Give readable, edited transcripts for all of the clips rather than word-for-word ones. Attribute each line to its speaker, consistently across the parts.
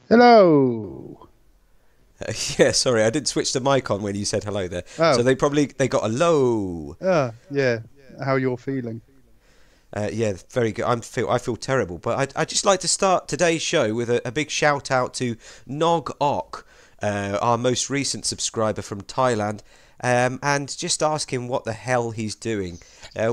Speaker 1: Hello.
Speaker 2: Yeah, sorry, I didn't switch the mic on when you said hello there. So
Speaker 1: Oh,
Speaker 2: they got a low.
Speaker 1: yeah. How you're feeling?
Speaker 2: Yeah, very good. I feel terrible, but I'd just like to start today's show with a big shout out to Nog Ok, our most recent subscriber from Thailand, and just ask him what the hell he's doing.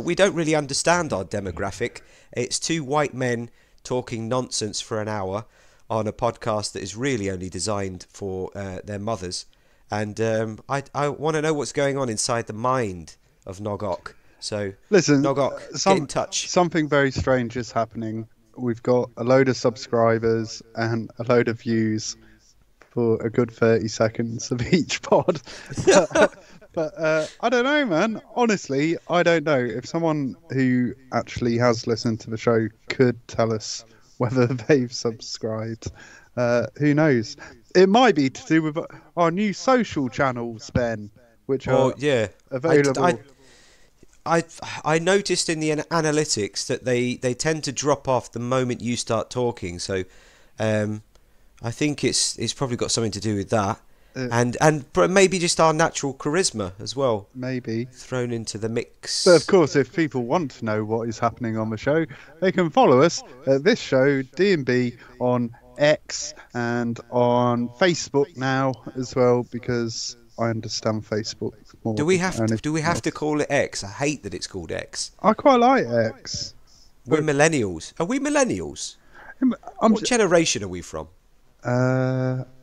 Speaker 2: We don't really understand our demographic. It's two white men talking nonsense for an hour on a podcast that is really only designed for their mothers. And I want to know what's going on inside the mind of Nog Ok. So,
Speaker 1: Listen,
Speaker 2: Nog Ok, get in touch.
Speaker 1: something very strange is happening. We've got a load of subscribers and a load of views for a good 30 seconds of each pod. But I don't know, man. Honestly, I don't know. If someone who actually has listened to the show could tell us whether they've subscribed, who knows? It might be to do with our new social channels, Ben, which are
Speaker 2: Or yeah,
Speaker 1: available.
Speaker 2: I I noticed in the analytics that they tend to drop off the moment you start talking. So, um, I think it's probably got something to do with that,
Speaker 1: uh,
Speaker 2: and maybe just our natural charisma as well
Speaker 1: Maybe.
Speaker 2: thrown into the
Speaker 1: But of
Speaker 2: mix.
Speaker 1: course, if people want to know what is happening on the show, they can follow us at this show, D&B, on X and on Facebook now as well, because I understand Facebook more than
Speaker 2: Do we
Speaker 1: anything
Speaker 2: have to
Speaker 1: else.
Speaker 2: call it X? I hate that it's called X.
Speaker 1: I quite like X.
Speaker 2: We're
Speaker 1: But
Speaker 2: millennials. Are we millennials?
Speaker 1: I'm
Speaker 2: What generation are we from?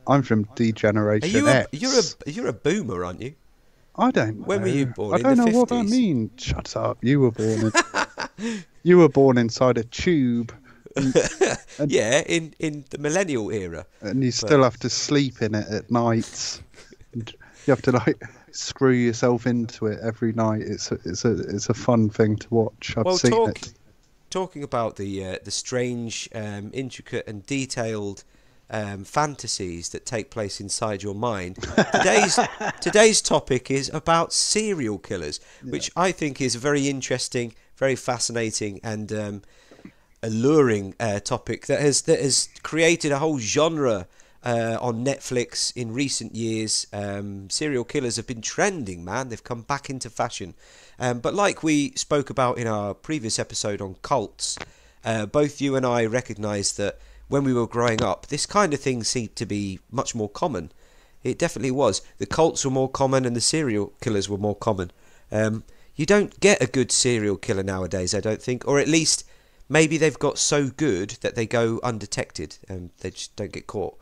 Speaker 1: I'm from D
Speaker 2: Are
Speaker 1: Generation
Speaker 2: you
Speaker 1: X.
Speaker 2: you're a boomer, aren't you?
Speaker 1: I don't
Speaker 2: When were you
Speaker 1: know.
Speaker 2: born?
Speaker 1: I
Speaker 2: In the
Speaker 1: don't know what that
Speaker 2: 50s?
Speaker 1: means. Shut up. You were born inside a tube, and, and
Speaker 2: Yeah, in the millennial era.
Speaker 1: and you
Speaker 2: But
Speaker 1: still have to sleep in it at night. And you have to like screw yourself into it every night. It's a fun thing to watch. I've
Speaker 2: well,
Speaker 1: seen it.
Speaker 2: talking about the strange, intricate, and detailed fantasies that take place inside your mind. Today's topic is about serial killers,
Speaker 1: Yeah.
Speaker 2: which I think is a very interesting, very fascinating, and alluring topic that has created a whole genre on Netflix in recent years. Serial killers have been trending, man. They've come back into fashion. But like we spoke about in our previous episode on cults, both you and I recognised that when we were growing up, this kind of thing seemed to be much more common. It definitely was. The cults were more common and the serial killers were more common. You don't get a good serial killer nowadays, I don't think, or at least maybe they've got so good that they go undetected and they just don't get caught.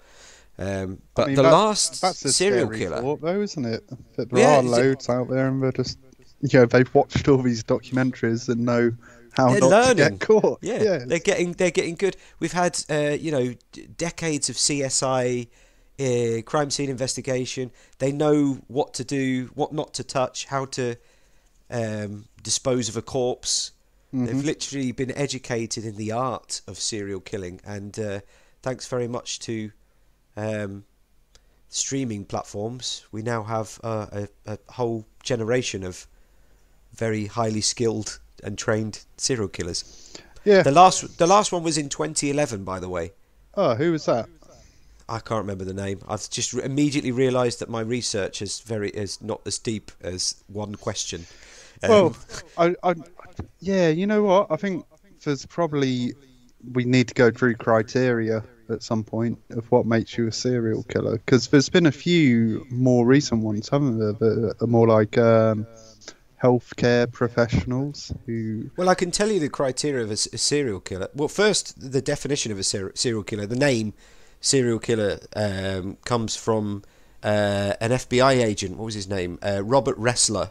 Speaker 1: I
Speaker 2: But
Speaker 1: mean,
Speaker 2: the
Speaker 1: that's
Speaker 2: last
Speaker 1: a
Speaker 2: serial
Speaker 1: scary
Speaker 2: killer,
Speaker 1: thought, though, isn't it? That there
Speaker 2: yeah,
Speaker 1: are loads out there, and they're just, they've watched all these documentaries and know how
Speaker 2: they're
Speaker 1: not to get
Speaker 2: learning.
Speaker 1: caught.
Speaker 2: Yeah,
Speaker 1: Yes.
Speaker 2: they're getting good. We've had decades of CSI, crime scene investigation. They know what to do, what not to touch, how to dispose of a corpse.
Speaker 1: Hmm.
Speaker 2: They've literally been educated in the art of serial killing, and thanks very much to um, streaming platforms, we now have a whole generation of very highly skilled and trained serial killers.
Speaker 1: Yeah.
Speaker 2: The last one was in 2011, by the way.
Speaker 1: Oh, who was that?
Speaker 2: I can't remember the name. I've just immediately realised that my research is not as deep as one question.
Speaker 1: Well,
Speaker 2: Um,
Speaker 1: I, yeah, you know what? I think there's probably we need to go through criteria at some point of what makes you a serial killer, because there's been a few more recent ones, haven't there? That are more like healthcare professionals who.
Speaker 2: well, I can tell you the criteria of a serial killer. Well, first, the definition of a serial killer. The name serial killer comes from an FBI agent. What was his name? Robert Ressler,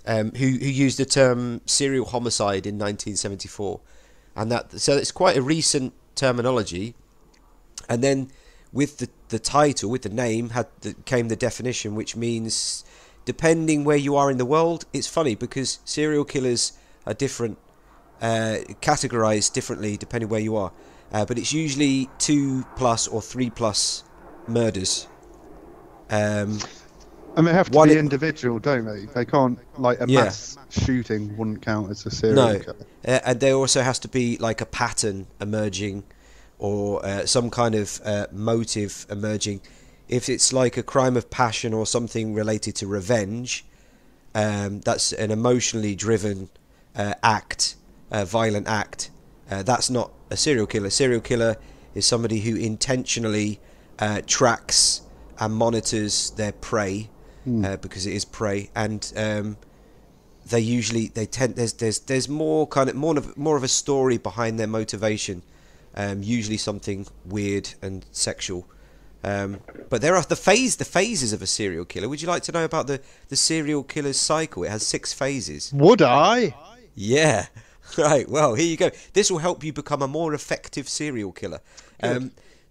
Speaker 2: who used the term serial homicide in 1974, and so it's quite a recent terminology. And then with the title, with the name, came the definition, which means depending where you are in the world. It's funny because serial killers are different, categorized differently depending where you are. But it's usually 2+ or 3+ murders. Um,
Speaker 1: And they have to
Speaker 2: One,
Speaker 1: be individual, don't they? They can't, like, a
Speaker 2: yeah,
Speaker 1: mass shooting wouldn't count as a serial
Speaker 2: no,
Speaker 1: killer.
Speaker 2: and there also has to be like a pattern emerging, or some kind of motive emerging. If it's like a crime of passion or something related to revenge, that's an emotionally driven act, violent act. That's not a serial killer. Serial killer is somebody who intentionally tracks and monitors their prey, because it is prey, and they tend there's more of a story behind their motivation, usually something weird and sexual. But there are the phases of a serial killer. Would you like to know about the serial killer's cycle? It has 6 phases.
Speaker 1: Would I?
Speaker 2: Yeah. Right. Well, here you go. This will help you become a more effective serial killer.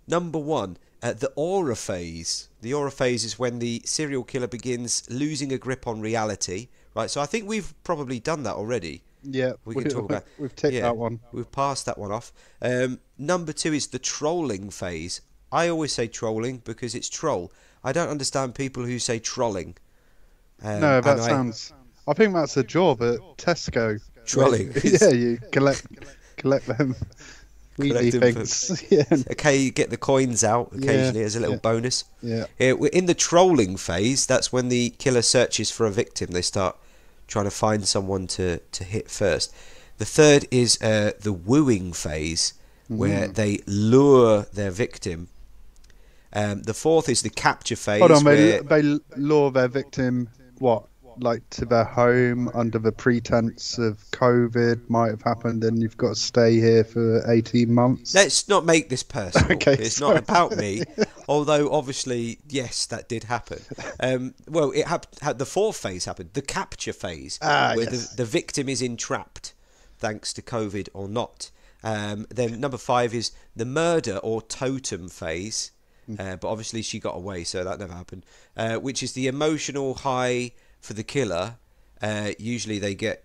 Speaker 2: Number 1, the aura phase. The aura phase is when the serial killer begins losing a grip on reality. Right. So I think we've probably done that already.
Speaker 1: Yeah,
Speaker 2: We can talk about.
Speaker 1: we've ticked that one.
Speaker 2: We've passed that one off. Number 2 is the trolling phase. I always say trolling because it's troll. I don't understand people who say trolling.
Speaker 1: No, that sounds. I think that's a job at Tesco.
Speaker 2: Trolling.
Speaker 1: Yeah, you collect them wheelie things. Yeah.
Speaker 2: Okay, you get the coins out occasionally as a little bonus.
Speaker 1: Yeah.
Speaker 2: We're in the trolling phase. That's when the killer searches for a victim. They start trying to find someone to hit first. The third is the wooing phase, where they lure their victim. The fourth is the capture phase.
Speaker 1: Hold on, they lure their victim, what, like to their home under the pretense of COVID might have happened and you've got to stay here for 18 months?
Speaker 2: Let's not make this personal.
Speaker 1: Okay,
Speaker 2: it's not about me. Although, obviously, yes, that did happen. Well, the fourth phase happened, the capture phase, where
Speaker 1: yes.
Speaker 2: the victim is entrapped, thanks to COVID or not. Then number 5 is the murder or totem phase. But obviously she got away, so that never happened. Which is the emotional high for the killer. Usually they get,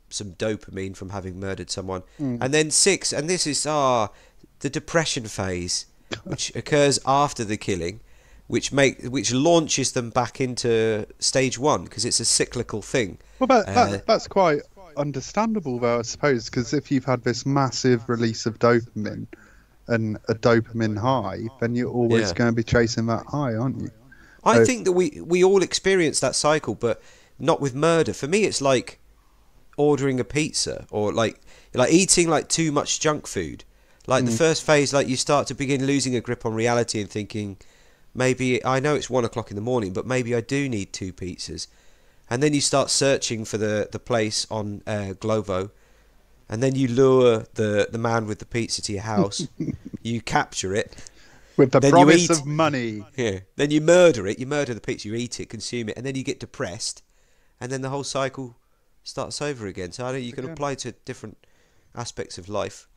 Speaker 2: some dopamine from having murdered someone. And then 6, and this is the depression phase, which occurs after the killing, which launches them back into stage 1, because it's a cyclical thing.
Speaker 1: Well, that's quite understandable, though, I suppose, because if you've had this massive release of dopamine and a dopamine high, then you're always going to be chasing that high, aren't you?
Speaker 2: I think that we all experience that cycle, but not with murder. For me, it's like ordering a pizza, or like eating like too much junk food. Like the first phase, like you start to begin losing a grip on reality and thinking, maybe I know it's 1 o'clock in the morning, but maybe I do need 2 pizzas. And then you start searching for the place on Glovo. And then you lure the man with the pizza to your house. You capture it.
Speaker 1: With the promise of money.
Speaker 2: Yeah. Then you murder it. You murder the pizza. You eat it, consume it. And then you get depressed. And then the whole cycle starts over again. So I think you can apply to different aspects of life.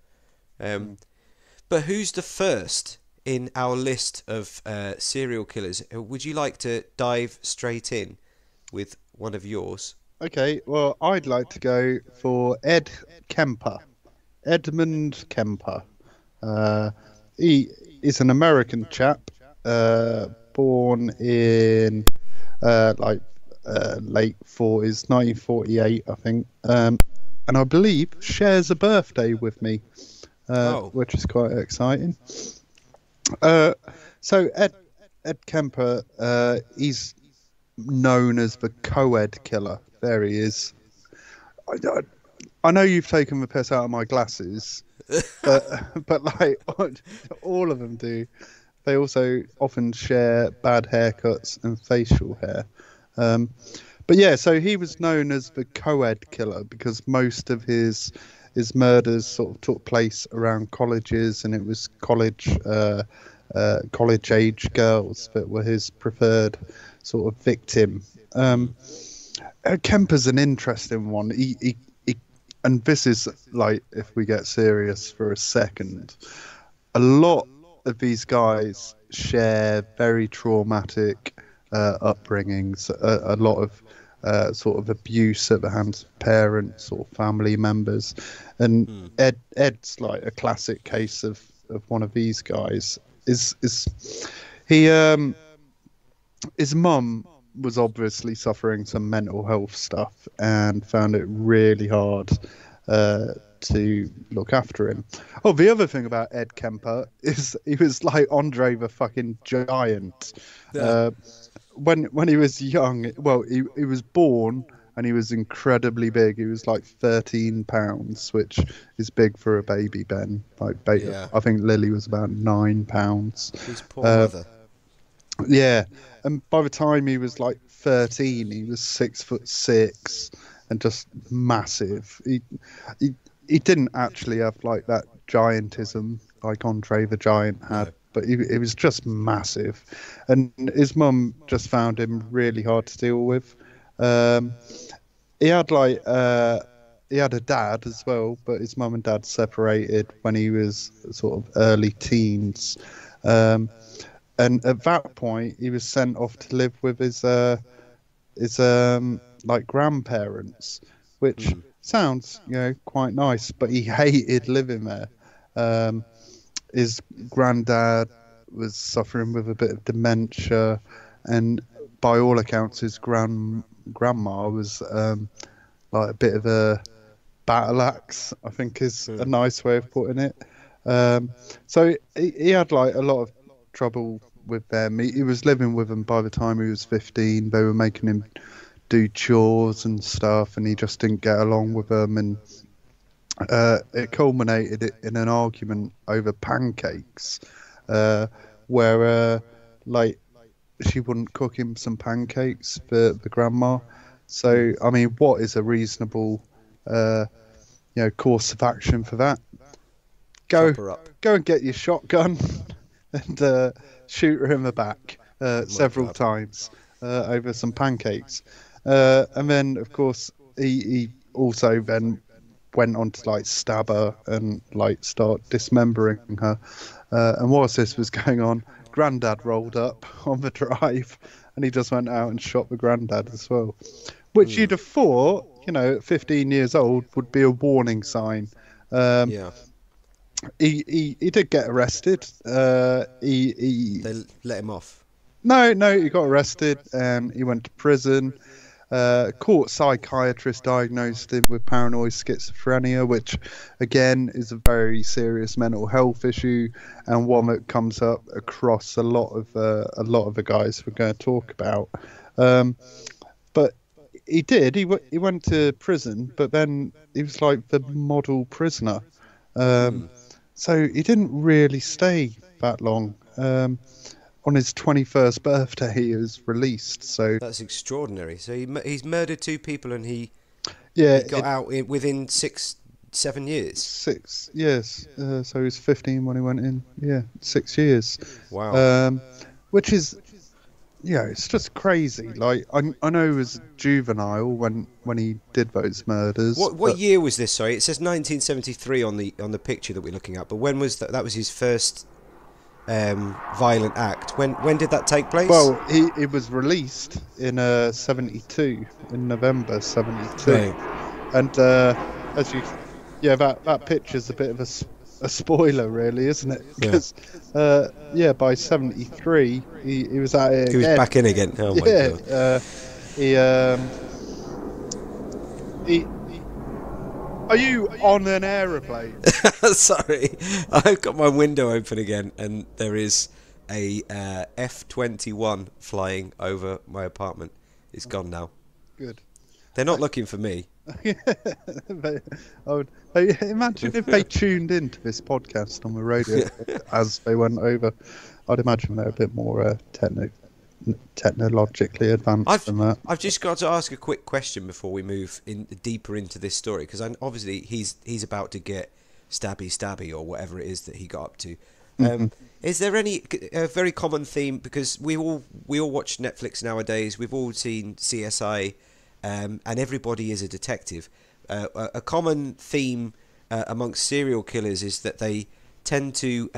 Speaker 2: But who's the first in our list of serial killers? Would you like to dive straight in with one of yours?
Speaker 1: Okay, well, I'd like to go for Ed Kemper. Edmund Kemper. He is an American chap, born in late 40s, 1948, I think. And I believe shares a birthday with me, which is quite exciting. So Ed Kemper, he's known as the co-ed killer. There he is. I know you've taken the piss out of my glasses, but like all of them do. They also often share bad haircuts and facial hair. But yeah, so he was known as the co-ed killer because most of his murders sort of took place around colleges, and it was college age girls that were his preferred sort of victim. Kemper's an interesting one. He and this is like, if we get serious for a second, a lot of these guys share very traumatic upbringings, a lot of sort of abuse at the hands of parents or family members, and Ed's like a classic case of one of these guys. His mum was obviously suffering some mental health stuff and found it really hard to look after him. Oh, the other thing about Ed Kemper is he was like Andre the fucking Giant.
Speaker 2: Yeah.
Speaker 1: When he was young, well, he was born and he was incredibly big. He was like 13 pounds, which is big for a baby, Ben. Like,
Speaker 2: Yeah.
Speaker 1: I think Lily was about 9 pounds.
Speaker 2: His poor mother.
Speaker 1: Yeah, and by the time he was like 13, he was 6'6" and just massive. He didn't actually have like that giantism like Andre the Giant had, but he was just massive, and his mum just found him really hard to deal with. He had he had a dad as well, but his mum and dad separated when he was sort of early teens. And at that point, he was sent off to live with his like grandparents, which sounds quite nice, but he hated living there. His granddad was suffering with a bit of dementia, and by all accounts, his grandma was like a bit of a battle axe, I think is a nice way of putting it. So he had like a lot of trouble with them. He was living with them by the time he was 15. They were making him do chores and stuff, and he just didn't get along with them, and it culminated in an argument over pancakes, where like she wouldn't cook him some pancakes for the grandma. So I mean, what is a reasonable course of action for that? Go and get your shotgun and shoot her in the back several times over some pancakes. And then, of course, he also then went on to like stab her and like start dismembering her. And whilst this was going on, Grandad rolled up on the drive, and he just went out and shot the Grandad as well. Which you'd have thought, at 15 years old, would be a warning sign.
Speaker 2: Yeah.
Speaker 1: He did get arrested. They
Speaker 2: let him off.
Speaker 1: No, he got arrested and he went to prison. Court psychiatrist diagnosed him with paranoid schizophrenia, which again is a very serious mental health issue and one that comes up across a lot of the guys we're going to talk about. But he did. He went to prison, but then he was like the model prisoner. So he didn't really stay that long. On his 21st birthday, he was released. So
Speaker 2: that's extraordinary. So he's murdered 2 people, and he got out within 6-7 years. 6 years.
Speaker 1: So he was 15 when he went in. Yeah, 6 years.
Speaker 2: Wow.
Speaker 1: Which is, it's just crazy. Like I know he was juvenile when he did those murders.
Speaker 2: What year was this? Sorry, it says 1973 on the picture that we're looking at. But when was that? That was his first violent act. When did that take place?
Speaker 1: Well, he was released in 72, in November 72.
Speaker 2: Right.
Speaker 1: And that picture's a bit of a spoiler, really, isn't it? Because by 73 he was at it again.
Speaker 2: He was back in again. Oh my
Speaker 1: God. Are you on an aeroplane?
Speaker 2: Sorry, I've got my window open again, and there is a F-21 flying over my apartment. It's gone now.
Speaker 1: Good.
Speaker 2: They're not looking for me.
Speaker 1: Imagine if they tuned into this podcast on the radio as they went over. I'd imagine they're a bit more technologically advanced than that.
Speaker 2: I've just got to ask a quick question before we move deeper into this story, because obviously he's about to get stabby or whatever it is that he got up to. Is there any very common theme? Because we all watch Netflix nowadays. We've all seen CSI, and everybody is a detective. A common theme amongst serial killers is that they tend to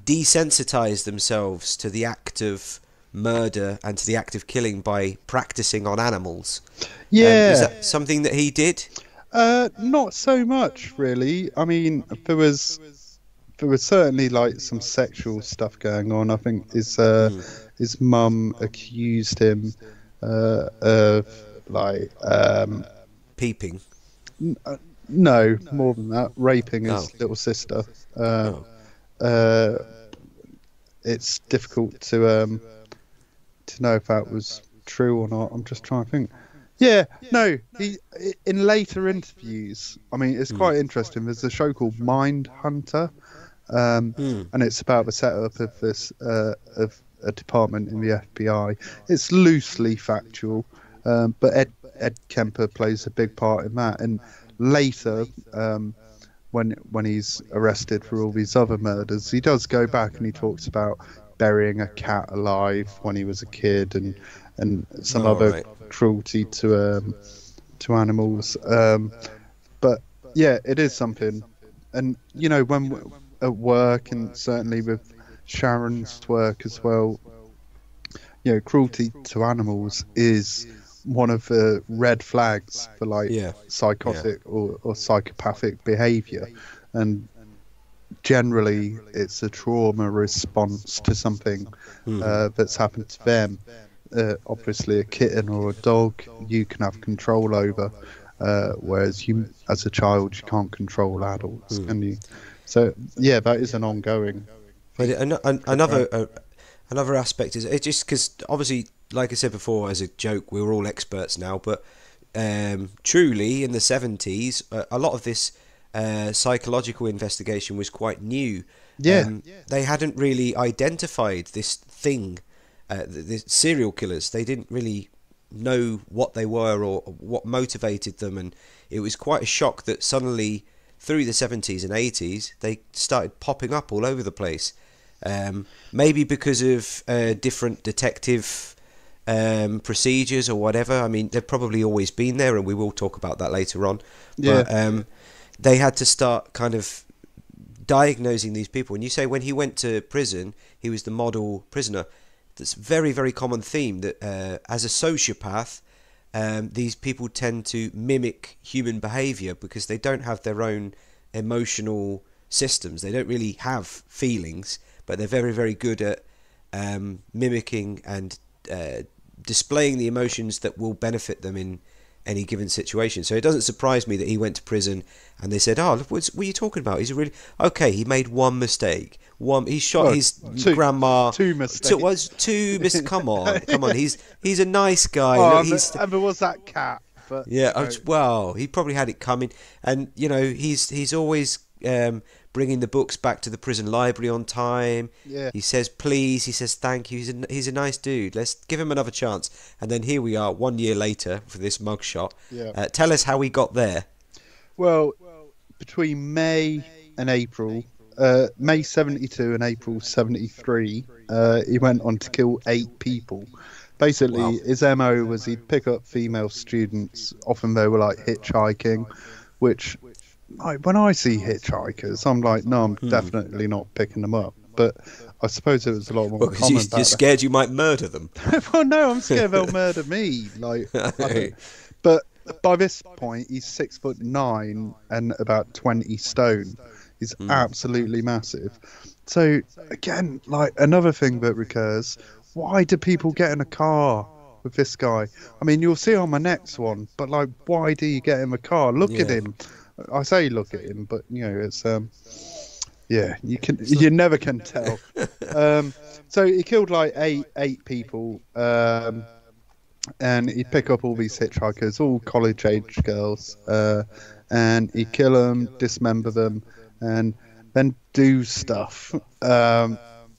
Speaker 2: desensitize themselves to the act of murder and to the act of killing by practicing on animals.
Speaker 1: Yeah.
Speaker 2: Is that something that he did?
Speaker 1: Not so much, really. I mean, there was there was certainly like some sexual stuff going on. I think his mum accused him of like
Speaker 2: Peeping.
Speaker 1: no, more than that, raping
Speaker 2: Oh.
Speaker 1: his little sister.
Speaker 2: Oh.
Speaker 1: Uh, it's difficult to know if that was true or not. I'm just trying to think. Yeah, no, he in later interviews. I mean, it's quite interesting. There's a show called Mind Hunter, and it's about the setup of this of a department in the FBI. It's loosely factual, but Ed Kemper plays a big part in that. And later, when he's arrested for all these other murders, he does go back and he talks about burying a cat alive when he was a kid and some other cruelty to animals. But yeah, it is something. And you know, when at work and certainly with Sharon's work as well, you know, cruelty to animals is one of the red flags for like psychotic or psychopathic behavior, and generally it's a trauma response to something that's happened to them. Obviously a kitten or a dog you can have control over, whereas you as a child you can't control adults, can you? So yeah, that is an ongoing
Speaker 2: But another aspect is it's just because obviously, like I said before, as a joke, we're all experts now. But truly, in the 70s, a lot of this psychological investigation was quite new. They hadn't really identified this thing, the serial killers. They didn't really know what they were or what motivated them, and it was quite a shock that suddenly, through the 70s and 80s, they started popping up all over the place. Maybe because of different detective procedures or whatever. I mean, they've probably always been there, and we will talk about that later on. But they had to start kind of diagnosing these people. And you say when he went to prison, he was the model prisoner. That's a very, very common theme that as a sociopath, these people tend to mimic human behaviour because they don't have their own emotional systems. They don't really have feelings, but they're very, very good at mimicking and displaying the emotions that will benefit them in any given situation. So it doesn't surprise me that he went to prison and they said, "Oh, what are you talking about? He's really okay. He made one mistake. He shot his grandma.
Speaker 1: Two mistakes.
Speaker 2: Come on. He's a nice guy.
Speaker 1: Oh,
Speaker 2: Look,
Speaker 1: and there was that cat. But
Speaker 2: yeah, well, he probably had it coming, and you know, he's always bringing the books back to the prison library on time.
Speaker 1: Yeah.
Speaker 2: He says please, he says thank you. He's a nice dude. Let's give him another chance. And then here we are, 1 year later for this mugshot.
Speaker 1: Yeah.
Speaker 2: Tell us how he got there.
Speaker 1: Well, between May and April, May 72 and April 73, he went on to kill 8 people. Basically, his MO was he'd pick up female students. Often they were like hitchhiking, which, like, when I see hitchhikers, I'm like, no, I'm definitely not picking them up. But I suppose it was a lot more common.
Speaker 2: You're scared you might murder them.
Speaker 1: Well, no, I'm scared they'll murder me. Like, but by this point, he's 6'9" and about 20 stone. He's absolutely massive. So again, like another thing that recurs. Why do people get in a car with this guy? I mean, you'll see on my next one, but like, why do you get in a car? Look at him. I say look at him, but you know, it's you never can tell. So he killed like eight people, and he'd pick up all these hitchhikers, all college-age girls, and he'd kill them, dismember them, and then do stuff.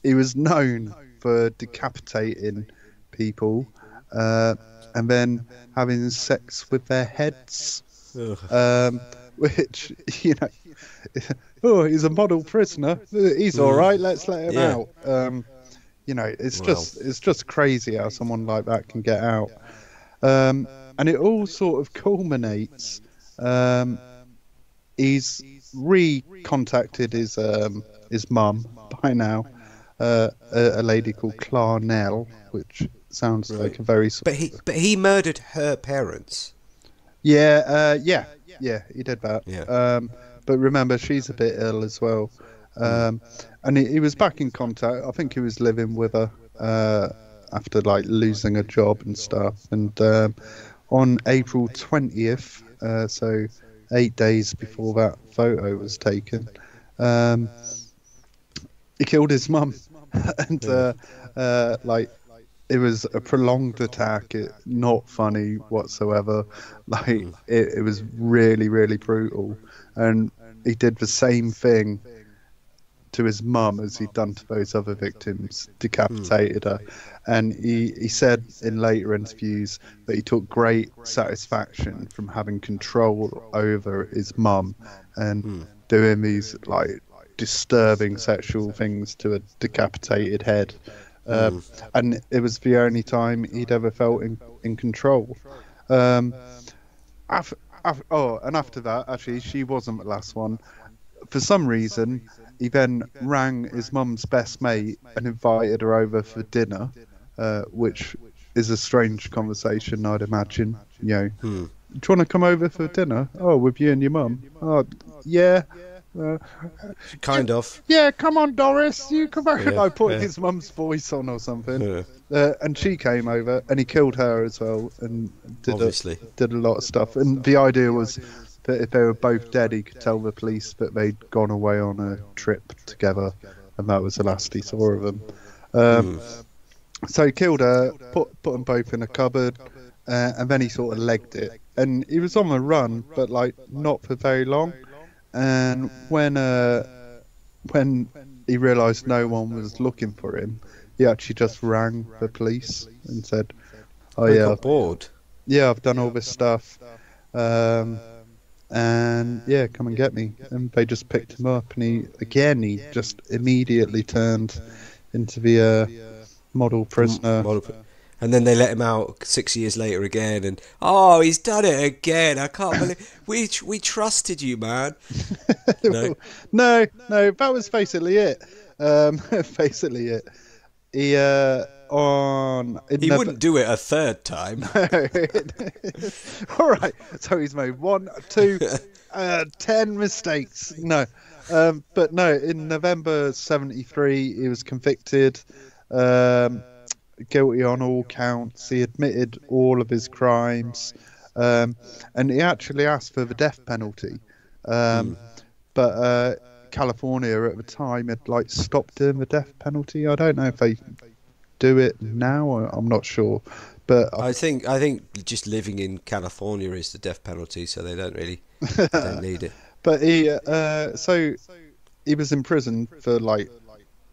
Speaker 1: He was known for decapitating people and then having sex with their heads, which, you know, oh, he's a model prisoner, he's all right, let's let him out. You know, it's just crazy how someone like that can get out. And it all sort of culminates. He's recontacted his mum by now, a lady called Clarnell, which sounds like a very.
Speaker 2: But he murdered her parents.
Speaker 1: Yeah, he did that.
Speaker 2: Yeah.
Speaker 1: But remember, she's a bit ill as well. And he was back in contact. I think he was living with her after like losing a job and stuff. And on April 20th, so 8 days before that photo was taken, he killed his mum. And like, it was a prolonged attack, not funny whatsoever. Like, it was really, really brutal. And he did the same thing to his mum as he'd done to those other victims, decapitated her. And he said in later interviews that he took great satisfaction from having control over his mum and doing these like disturbing sexual things to a decapitated head. And it was the only time he'd ever felt in control. And after that, actually, she wasn't the last one. For some reason, he then rang his mum's best mate and invited her over for dinner, which is a strange conversation, I'd imagine. You know, do you want to come over for dinner? Oh, with you and your mum? Oh, yeah.
Speaker 2: Kind of.
Speaker 1: Yeah, come on, Doris, you come over.
Speaker 2: Yeah,
Speaker 1: I put
Speaker 2: yeah.
Speaker 1: his mum's voice on or something. And she came over, and he killed her as well, and did a lot of stuff. And the idea was that if they were both dead, he could tell the police that they'd gone away on a trip together, and that was the last he saw of them. So he killed her, put them both in a cupboard, and then he sort of legged it. And he was on the run, but like not for very long. And when he realised no one was looking for him, he actually just rang the police and said, "Oh
Speaker 2: He
Speaker 1: yeah,
Speaker 2: got bored.
Speaker 1: yeah, I've done all this stuff, and yeah, come and get me." And they just picked him up, and he just immediately turned into the model prisoner.
Speaker 2: And then they let him out 6 years later again, and he's done it again. I can't believe we trusted you, man. No,
Speaker 1: no, that was basically it. Basically it. He
Speaker 2: wouldn't do it a third time.
Speaker 1: All right, so he's made 1, 2, 10 mistakes. No, but no. In November '73, he was convicted. Guilty on all counts. He admitted all of his crimes, and he actually asked for the death penalty, but California at the time had like stopped doing the death penalty. I don't know if they do it now. I'm not sure, but
Speaker 2: I think just living in California is the death penalty, so they don't need it.
Speaker 1: But so he was in prison for like,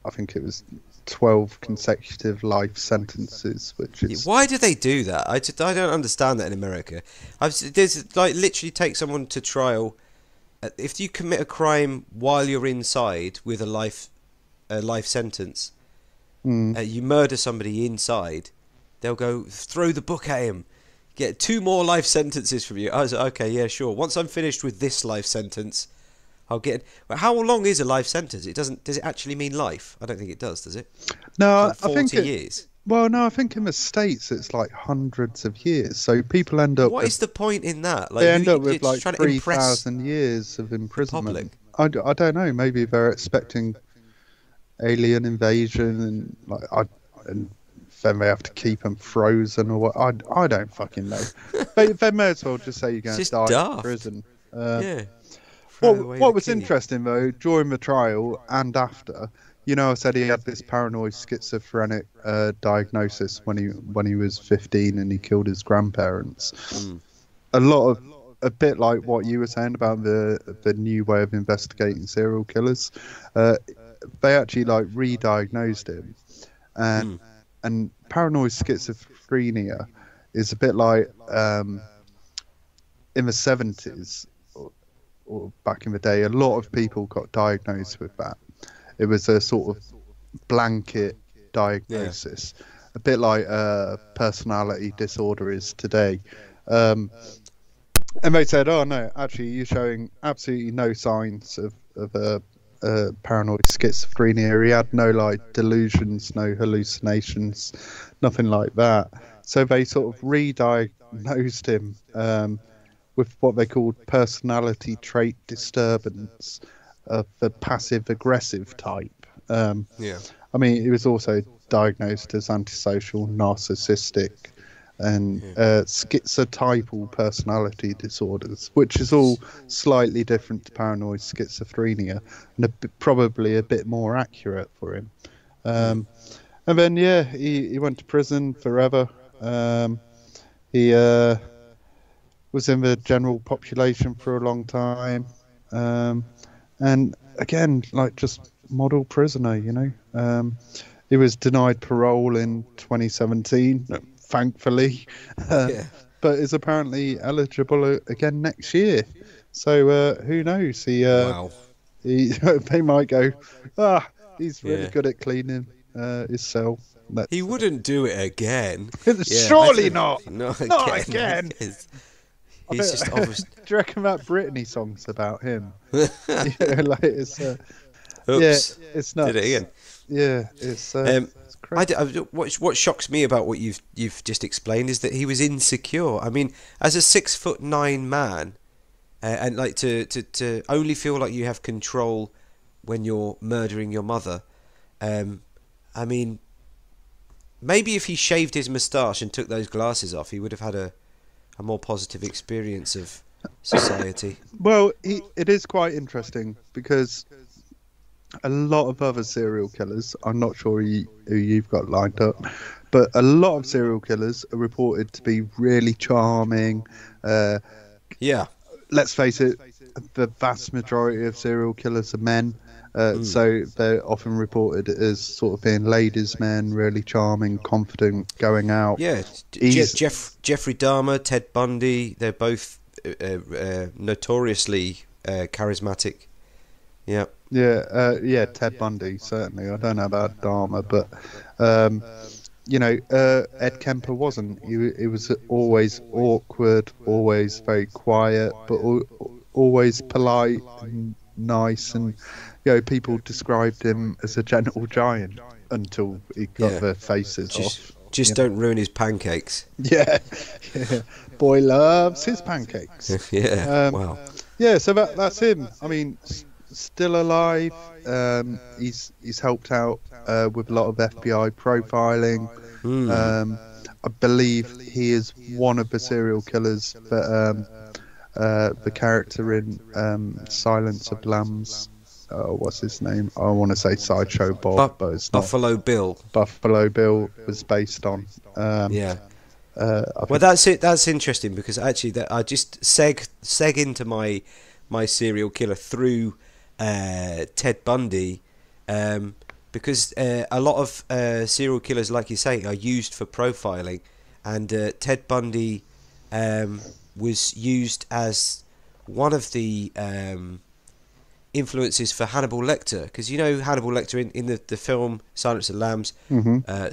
Speaker 1: I think it was 12 consecutive life sentences, which is...
Speaker 2: Why do they do that? I don't understand that in America. There's like literally take someone to trial. If you commit a crime while you're inside with a life sentence, you murder somebody inside, they'll go throw the book at him, get 2 more life sentences from you. I was like, okay, yeah, sure. Once I'm finished with this life sentence, I'll get. Well, how long is a life sentence? Does it actually mean life? I don't think it does it?
Speaker 1: No,
Speaker 2: like 40 years.
Speaker 1: Well, no, I think in the States it's like hundreds of years. So people end up.
Speaker 2: What is the point in that?
Speaker 1: Like, they end up with like 3,000 years of imprisonment. I don't know. Maybe they're expecting alien invasion and and then they have to keep them frozen or what. I don't fucking know. they may as well just say you're going to die in prison.
Speaker 2: Yeah.
Speaker 1: What was interesting though, during the trial and after, I said he had this paranoid schizophrenic diagnosis when he was 15 and he killed his grandparents. A bit like what you were saying about the new way of investigating serial killers. They actually like re-diagnosed him, and paranoid schizophrenia is a bit like in the 70s. Or back in the day, a lot of people got diagnosed with that. It was a sort of blanket diagnosis, a bit like personality disorder is today. And they said, "Oh no, actually, you're showing absolutely no signs of paranoid schizophrenia. He had no like delusions, no hallucinations, nothing like that." So they sort of re-diagnosed him with what they called personality trait disturbance, of the passive aggressive type.
Speaker 2: Yeah.
Speaker 1: I mean, he was also diagnosed as antisocial, narcissistic, and
Speaker 2: Yeah.
Speaker 1: schizotypal personality disorders, which is all slightly different to paranoid schizophrenia, and probably a bit more accurate for him. And then, yeah, he went to prison forever. He was in the general population for a long time. And again, like just model prisoner, you know. He was denied parole in 2017, thankfully,
Speaker 2: Yeah.
Speaker 1: but is apparently eligible again next year. So who knows?
Speaker 2: Wow.
Speaker 1: They might go, he's really
Speaker 2: Yeah.
Speaker 1: good at cleaning his cell.
Speaker 2: He
Speaker 1: Let's
Speaker 2: wouldn't do it again. Yeah.
Speaker 1: surely not,
Speaker 2: Not
Speaker 1: not
Speaker 2: again.
Speaker 1: again.
Speaker 2: Because
Speaker 1: I
Speaker 2: he's
Speaker 1: bet-
Speaker 2: just obviously.
Speaker 1: Do you reckon that Britney song's about him? Yeah, like it's
Speaker 2: Oops.
Speaker 1: it's nuts.
Speaker 2: Did it again.
Speaker 1: Yeah, it's crazy.
Speaker 2: What shocks me about what you've just explained is that he was insecure. I mean, as a 6'9" man, and like to only feel like you have control when you're murdering your mother. I mean, maybe if he shaved his moustache and took those glasses off, he would have had a more positive experience of society.
Speaker 1: Well, it is quite interesting because a lot of other serial killers, I'm not sure who you've got lined up, but a lot of serial killers are reported to be really charming.
Speaker 2: Yeah.
Speaker 1: Let's face it, the vast majority of serial killers are men. So they're often reported as sort of being ladies' men, really charming, confident, going out.
Speaker 2: Yeah, Jeffrey Dahmer, Ted Bundy, they're both notoriously charismatic. Yeah.
Speaker 1: Yeah, Ted Bundy, certainly. I don't know about Dahmer, but, Ed Kemper wasn't. He was always awkward, always very quiet, but always polite and nice. And, people described him as a gentle giant until he got their faces off.
Speaker 2: Just don't ruin his pancakes.
Speaker 1: Yeah. Boy loves his pancakes.
Speaker 2: Yeah, wow.
Speaker 1: Yeah, so that's him. I mean, still alive. He's helped out with a lot of FBI profiling. I believe he is one of the serial killers that the character in Silence of the Lambs. What's his name? I want to say Sideshow Bob, but it's not.
Speaker 2: Buffalo Bill.
Speaker 1: Buffalo Bill was based on.
Speaker 2: Yeah. Well, that's it. That's interesting because actually, that I just seg into my serial killer through Ted Bundy, because a lot of serial killers, like you say, are used for profiling, and Ted Bundy was used as one of the influences for Hannibal Lecter, because Hannibal Lecter in the film Silence of the Lambs,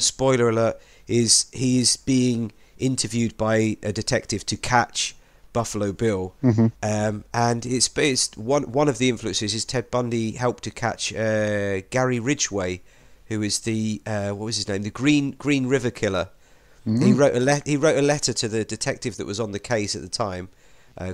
Speaker 2: spoiler alert, he is being interviewed by a detective to catch Buffalo Bill, and it's one of the influences is Ted Bundy helped to catch Gary Ridgway, who is the what was his name, the Green River Killer. He wrote a letter to the detective that was on the case at the time,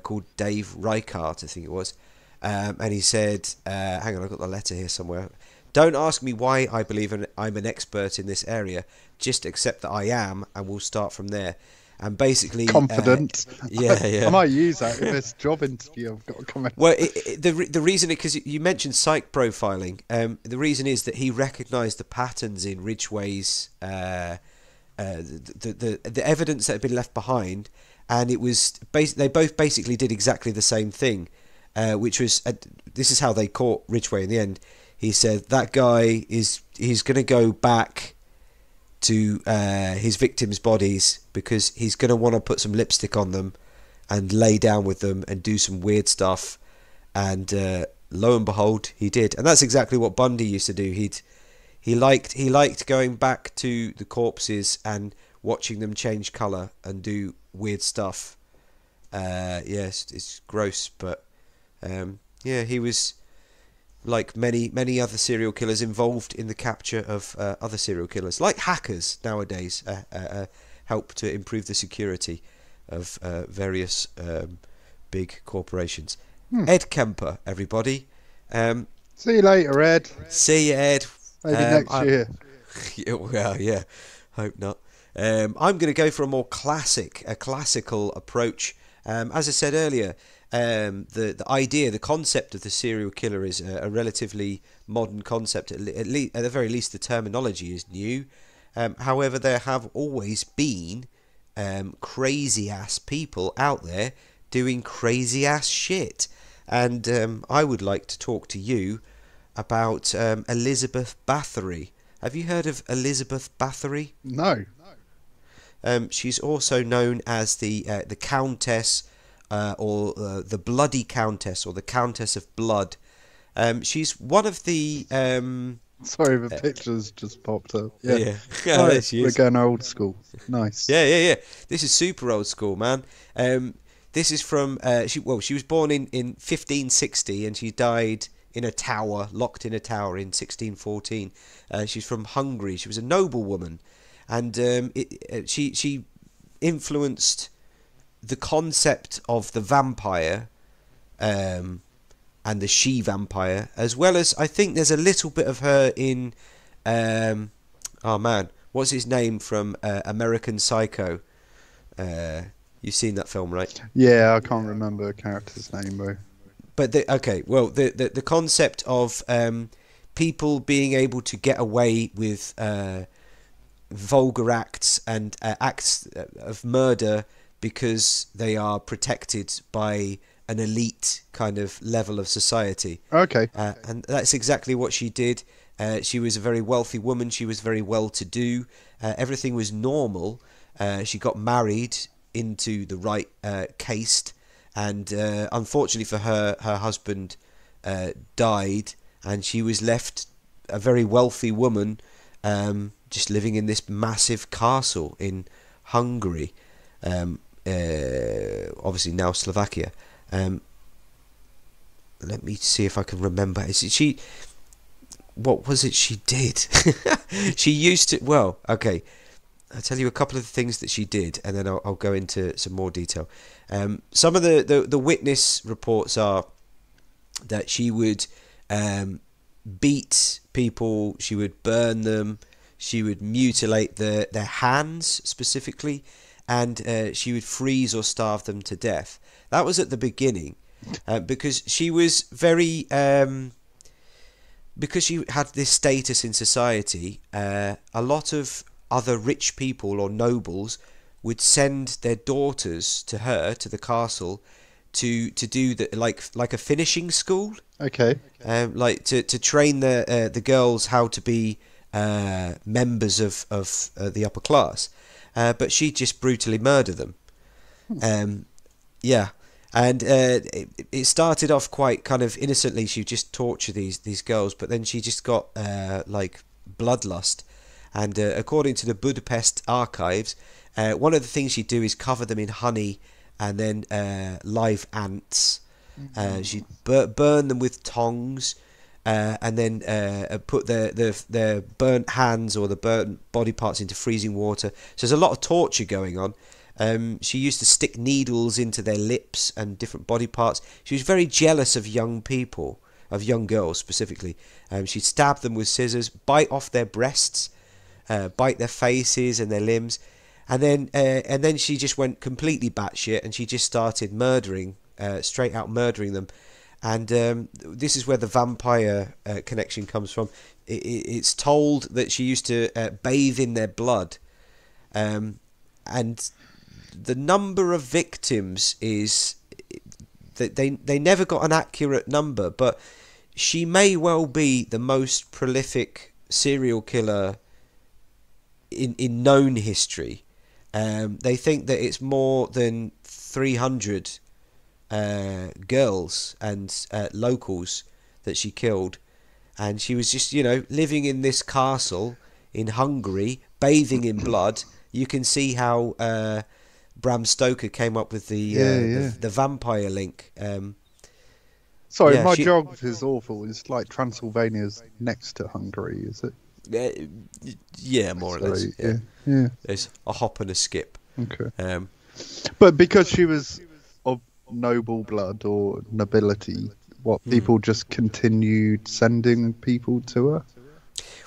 Speaker 2: called Dave Reichart, I think it was. And he said, hang on, I've got the letter here somewhere. Don't ask me why I believe I'm an expert in this area. Just accept that I am, and we'll start from there. And basically...
Speaker 1: Confident.
Speaker 2: Yeah.
Speaker 1: I might use that in this job interview. I've got to comment.
Speaker 2: Well, the reason, because you mentioned psych profiling, the reason is that he recognised the patterns in Ridgway's... the evidence that had been left behind, and it was... they both basically did exactly the same thing. Which was this is how they caught Ridgway in the end. He said that guy he's going to go back to his victims' bodies because he's going to want to put some lipstick on them and lay down with them and do some weird stuff. And lo and behold, he did. And that's exactly what Bundy used to do. He liked going back to the corpses and watching them change colour and do weird stuff. Yes, it's gross, but. He was like many other serial killers involved in the capture of other serial killers, like hackers nowadays help to improve the security of various big corporations. Ed Kemper, everybody,
Speaker 1: See you later, Ed.
Speaker 2: See you, Ed.
Speaker 1: Maybe next
Speaker 2: I,
Speaker 1: year.
Speaker 2: yeah, well, yeah, hope not. I'm going to go for a classical approach. As I said earlier, the idea, the concept of the serial killer is a relatively modern concept. At the very least, the terminology is new. However, there have always been crazy ass people out there doing crazy ass shit, and I would like to talk to you about Elizabeth Bathory. Have you heard of Elizabeth Bathory?
Speaker 1: No.
Speaker 2: She's also known as the Countess, or the Bloody Countess, or the Countess of Blood. She's one of the
Speaker 1: Sorry, the pictures just popped up.
Speaker 2: yeah,
Speaker 1: Yeah.
Speaker 2: yeah, there she
Speaker 1: We're
Speaker 2: is.
Speaker 1: going old school. Nice.
Speaker 2: Yeah. This is super old school, man. This is from she was born in 1560 and she died in a tower, locked in a tower in 1614. She's from Hungary. She was a noblewoman, and she influenced the concept of the vampire, and the she-vampire, as well as I think there's a little bit of her in oh man, what's his name from American Psycho? You've seen that film, right?
Speaker 1: Yeah, I can't remember a character's name though.
Speaker 2: But the concept of people being able to get away with vulgar acts and acts of murder because they are protected by an elite kind of level of society.
Speaker 1: Okay.
Speaker 2: And that's exactly what she did. She was a very wealthy woman. She was very well-to-do. Everything was normal. She got married into the right caste, and unfortunately for her, her husband died, and she was left a very wealthy woman, just living in this massive castle in Hungary, obviously now Slovakia. Let me see if I can remember. What was it she did? She used to. Well, okay. I'll tell you a couple of the things that she did, and then I'll go into some more detail. Some of the witness reports are that she would beat people, she would burn them, she would mutilate their hands specifically, and she would freeze or starve them to death. That was at the beginning, because she was very... because she had this status in society, a lot of other rich people or nobles would send their daughters to her, to the castle, to do like a finishing school.
Speaker 1: Okay.
Speaker 2: Like to train the girls how to be members of the upper class, but she'd just brutally murder them. Yeah. And it started off quite kind of innocently. She would just torture these girls, but then she just got like bloodlust. And according to the Budapest archives, one of the things she'd do is cover them in honey and then live ants. She'd burn them with tongs, and then put their burnt hands or the burnt body parts into freezing water. So there's a lot of torture going on. She used to stick needles into their lips and different body parts. She was very jealous of young people, of young girls specifically. She'd stab them with scissors, bite off their breasts, bite their faces and their limbs, and then she just went completely batshit and she just started murdering, straight out murdering them. And this is where the vampire connection comes from. It's told that she used to bathe in their blood, and the number of victims is that they never got an accurate number, but she may well be the most prolific serial killer in known history. They think that it's more than 300 girls and locals that she killed, and she was just living in this castle in Hungary, bathing in blood. You can see how Bram Stoker came up with the vampire link.
Speaker 1: Sorry,
Speaker 2: yeah,
Speaker 1: my geography is awful. It's like Transylvania's next to Hungary, is it?
Speaker 2: Yeah, more or less.
Speaker 1: Yeah.
Speaker 2: There's a hop and a skip.
Speaker 1: Okay. But because she was of noble blood or nobility, what people just continued sending people to her.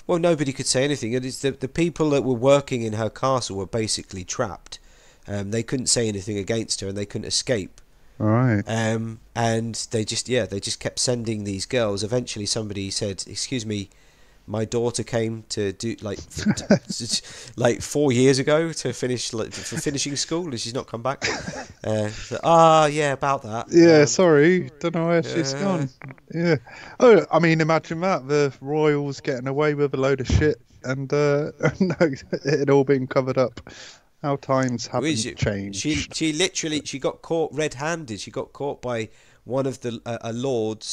Speaker 2: Well, nobody could say anything. It is the people that were working in her castle were basically trapped. They couldn't say anything against her, and they couldn't escape.
Speaker 1: All right.
Speaker 2: And they just kept sending these girls. Eventually, somebody said, "Excuse me, my daughter came to do like 4 years ago to finish for finishing school, and she's not come back." Yeah, about that.
Speaker 1: Yeah, sorry, don't know where she's gone. Yeah. Oh, I mean, imagine that, the royals getting away with a load of shit, and no, it had all been covered up. How times haven't changed.
Speaker 2: She got caught red-handed. She got caught by one of the a lord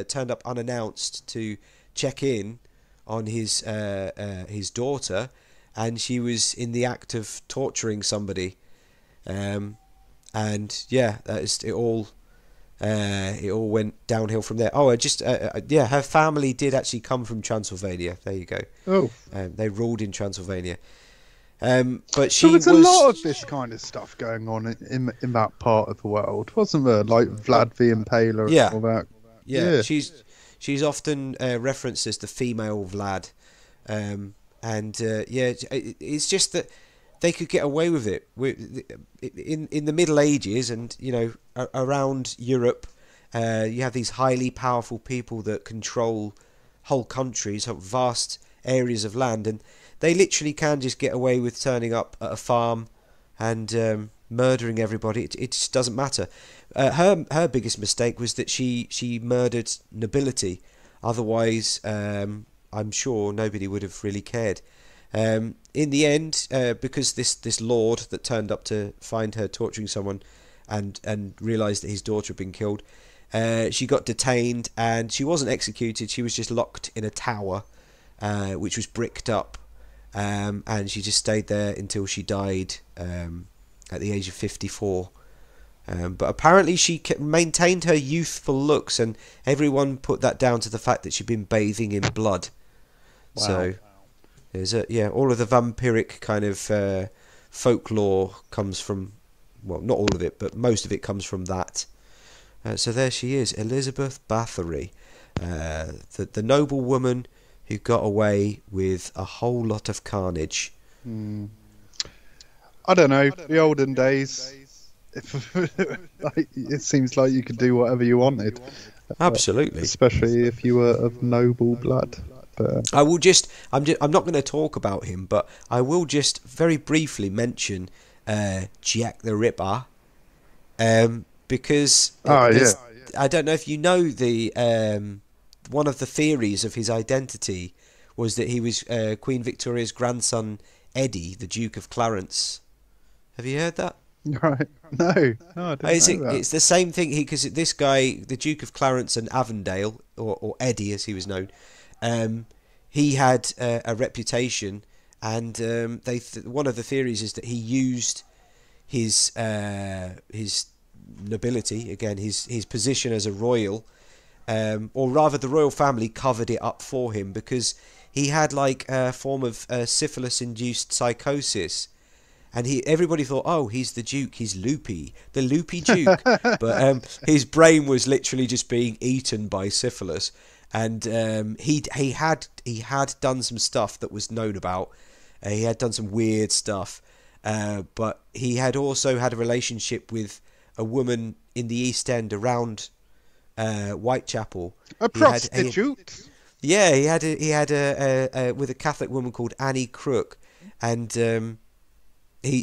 Speaker 2: turned up unannounced to check in on his daughter, and she was in the act of torturing somebody, and yeah, that is it all. It all went downhill from there. Oh, her family did actually come from Transylvania. There you go.
Speaker 1: Oh,
Speaker 2: they ruled in Transylvania. But
Speaker 1: there was a lot of this kind of stuff going on in that part of the world, wasn't there? Like Vlad the Impaler.
Speaker 2: Yeah.
Speaker 1: And all that.
Speaker 2: Yeah. She's often referenced as the female Vlad, it's just that they could get away with it. In the Middle Ages, and around Europe, you have these highly powerful people that control whole countries, vast areas of land, and they literally can just get away with turning up at a farm and murdering everybody. It just doesn't matter. Her biggest mistake was that she murdered nobility. Otherwise, I'm sure nobody would have really cared. In the end, because this lord that turned up to find her torturing someone and realised that his daughter had been killed, she got detained, and she wasn't executed. She was just locked in a tower, which was bricked up. And she just stayed there until she died at the age of 54. But apparently she maintained her youthful looks, and everyone put that down to the fact that she'd been bathing in blood. Wow. So there's all of the vampiric kind of folklore comes from, well, not all of it, but most of it comes from that. So there she is, Elizabeth Bathory, the noble woman who got away with a whole lot of carnage.
Speaker 1: I don't know, the olden days, it seems like you could do whatever you wanted.
Speaker 2: Absolutely.
Speaker 1: Especially if you were of noble blood. But
Speaker 2: I'm not going to talk about him, but I will just very briefly mention Jack the Ripper, because I don't know if you know the one of the theories of his identity was that he was Queen Victoria's grandson, Eddie, the Duke of Clarence. Have you heard that?
Speaker 1: Right. No, I didn't know that.
Speaker 2: It's the same thing. Because this guy, the Duke of Clarence and Avondale, or Eddie as he was known, he had a reputation, and one of the theories is that he used his nobility, again his position as a royal, or rather the royal family covered it up for him, because he had like a form of syphilis-induced psychosis, and everybody thought, oh, he's the Duke, he's loopy, the loopy Duke, but his brain was literally just being eaten by syphilis, and he had done some stuff that was known about. He had done some weird stuff, but he had also had a relationship with a woman in the East End around Whitechapel.
Speaker 1: A prostitute.
Speaker 2: He had a with a Catholic woman called Annie Crook, and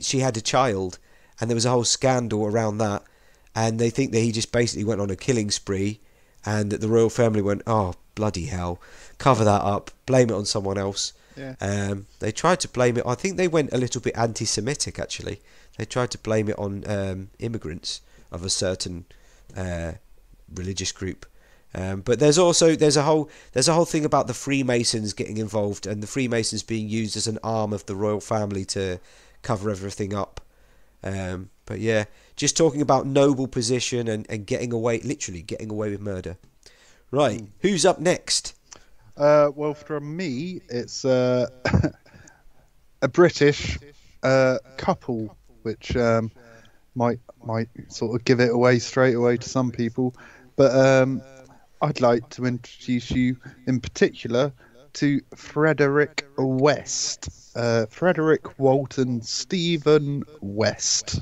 Speaker 2: she had a child, and there was a whole scandal around that, and they think that he just basically went on a killing spree, and that the royal family went, oh bloody hell, cover that up, blame it on someone else. Yeah. They tried to blame it. I think they went a little bit anti-Semitic actually. They tried to blame it on immigrants of a certain religious group. But there's a whole thing about the Freemasons getting involved, and the Freemasons being used as an arm of the royal family to cover everything up. But yeah, just talking about noble position and getting away with murder. Right, who's up next?
Speaker 1: Well, from me, it's a British couple, which might sort of give it away straight away to some people. But I'd like to introduce you in particular to Frederick West. Frederick Walton Stephen West.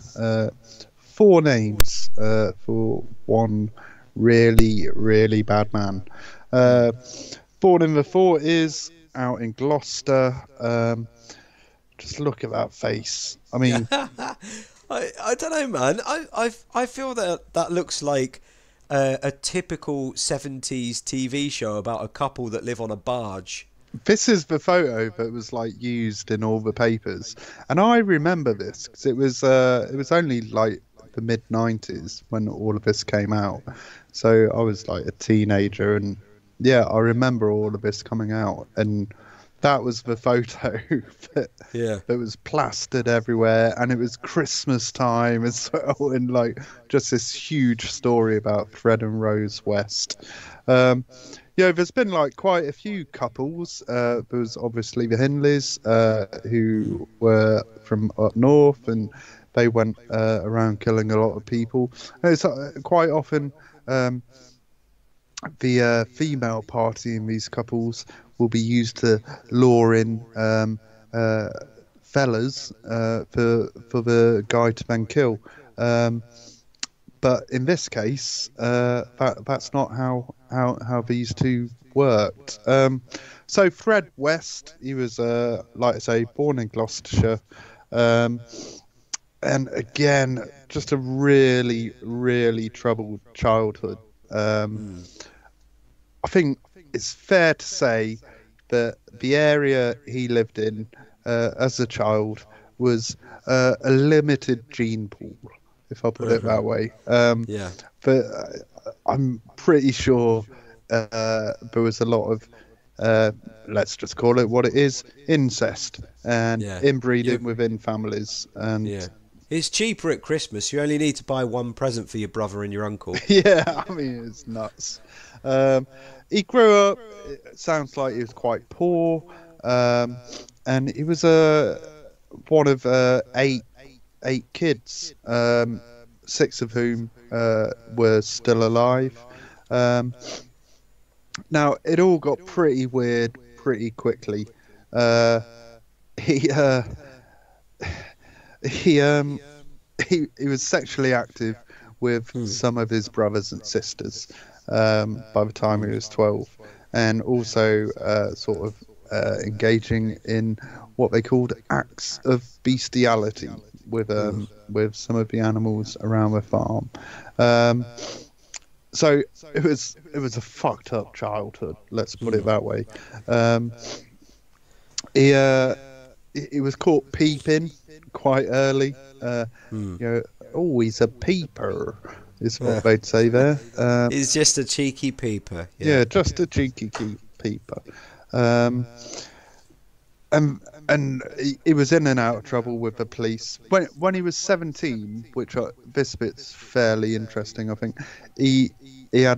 Speaker 1: Four names for one really, really bad man. Born in the 40s, out in Gloucester. Just look at that face. I mean,
Speaker 2: I don't know, man. I feel that looks like a typical 70s TV show about a couple that live on a barge.
Speaker 1: this is the photo that was like used in all the papers, and I remember this because it was only like the mid '90s when all of this came out. So I was like a teenager, and yeah, I remember all of this coming out, and that was the photo that
Speaker 2: Yeah.
Speaker 1: that was plastered everywhere, and it was Christmas time as well, and like just this huge story about Fred and Rose West. Um, there's been like quite a few couples. There was obviously the Hinleys, who were from up north, and they went around killing a lot of people. And it's quite often the female party in these couples will be used to lure in fellas for the guy to then kill. But in this case, that's not how these two worked. So Fred West, he was, like I say, born in Gloucestershire. And again, just a really, really troubled childhood. I think it's fair to say that the area he lived in as a child was a limited gene pool, if I put it that way.
Speaker 2: Yeah.
Speaker 1: But I'm pretty sure there was a lot of, let's just call it what it is, incest and inbreeding within families. And
Speaker 2: Yeah. It's cheaper at Christmas. You only need to buy one present for your brother and your uncle.
Speaker 1: yeah, I mean, it's nuts. He grew up, it sounds like he was quite poor, and he was one of eight kids, six of whom were still alive. Now, it all got pretty weird pretty quickly. He was sexually active with some of his brothers and sisters by the time he was 12, and also sort of engaging in what they called acts of bestiality with some of the animals around the farm. So it was a fucked up childhood, let's put it that way. He was caught peeping quite early. Oh, he's a peeper, is what they'd say there.
Speaker 2: He's just a cheeky peeper.
Speaker 1: Yeah, just a cheeky peeper. And he was in and out of trouble with the police when he was 17, which this bit's fairly interesting. I think he had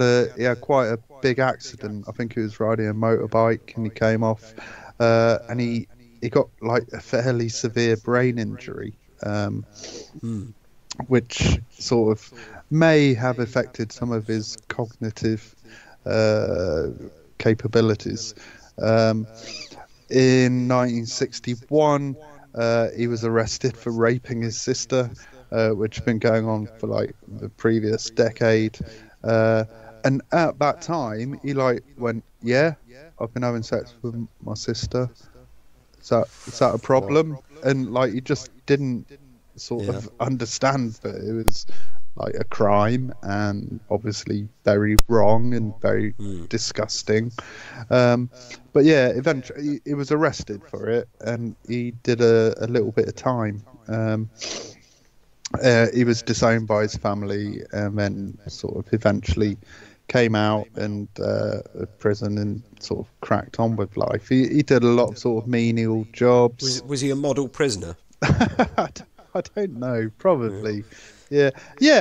Speaker 1: quite a big accident. I think he was riding a motorbike and he came off, and he got like a fairly severe brain injury, which sort of may have affected some of his cognitive capabilities. In 1961, he was arrested for raping his sister, which had been going on for like the previous decade. And at that time, he like went, "Yeah, I've been having sex with my sister. Is that a problem?" And like he just didn't sort of understand that it was like a crime and obviously very wrong and very disgusting. But yeah, eventually he was arrested for it and he did a little bit of time. He was disowned by his family and then sort of eventually came out and prison and sort of cracked on with life. He did a lot of sort of menial jobs.
Speaker 2: Was he a model prisoner?
Speaker 1: I don't know. Probably. Yeah.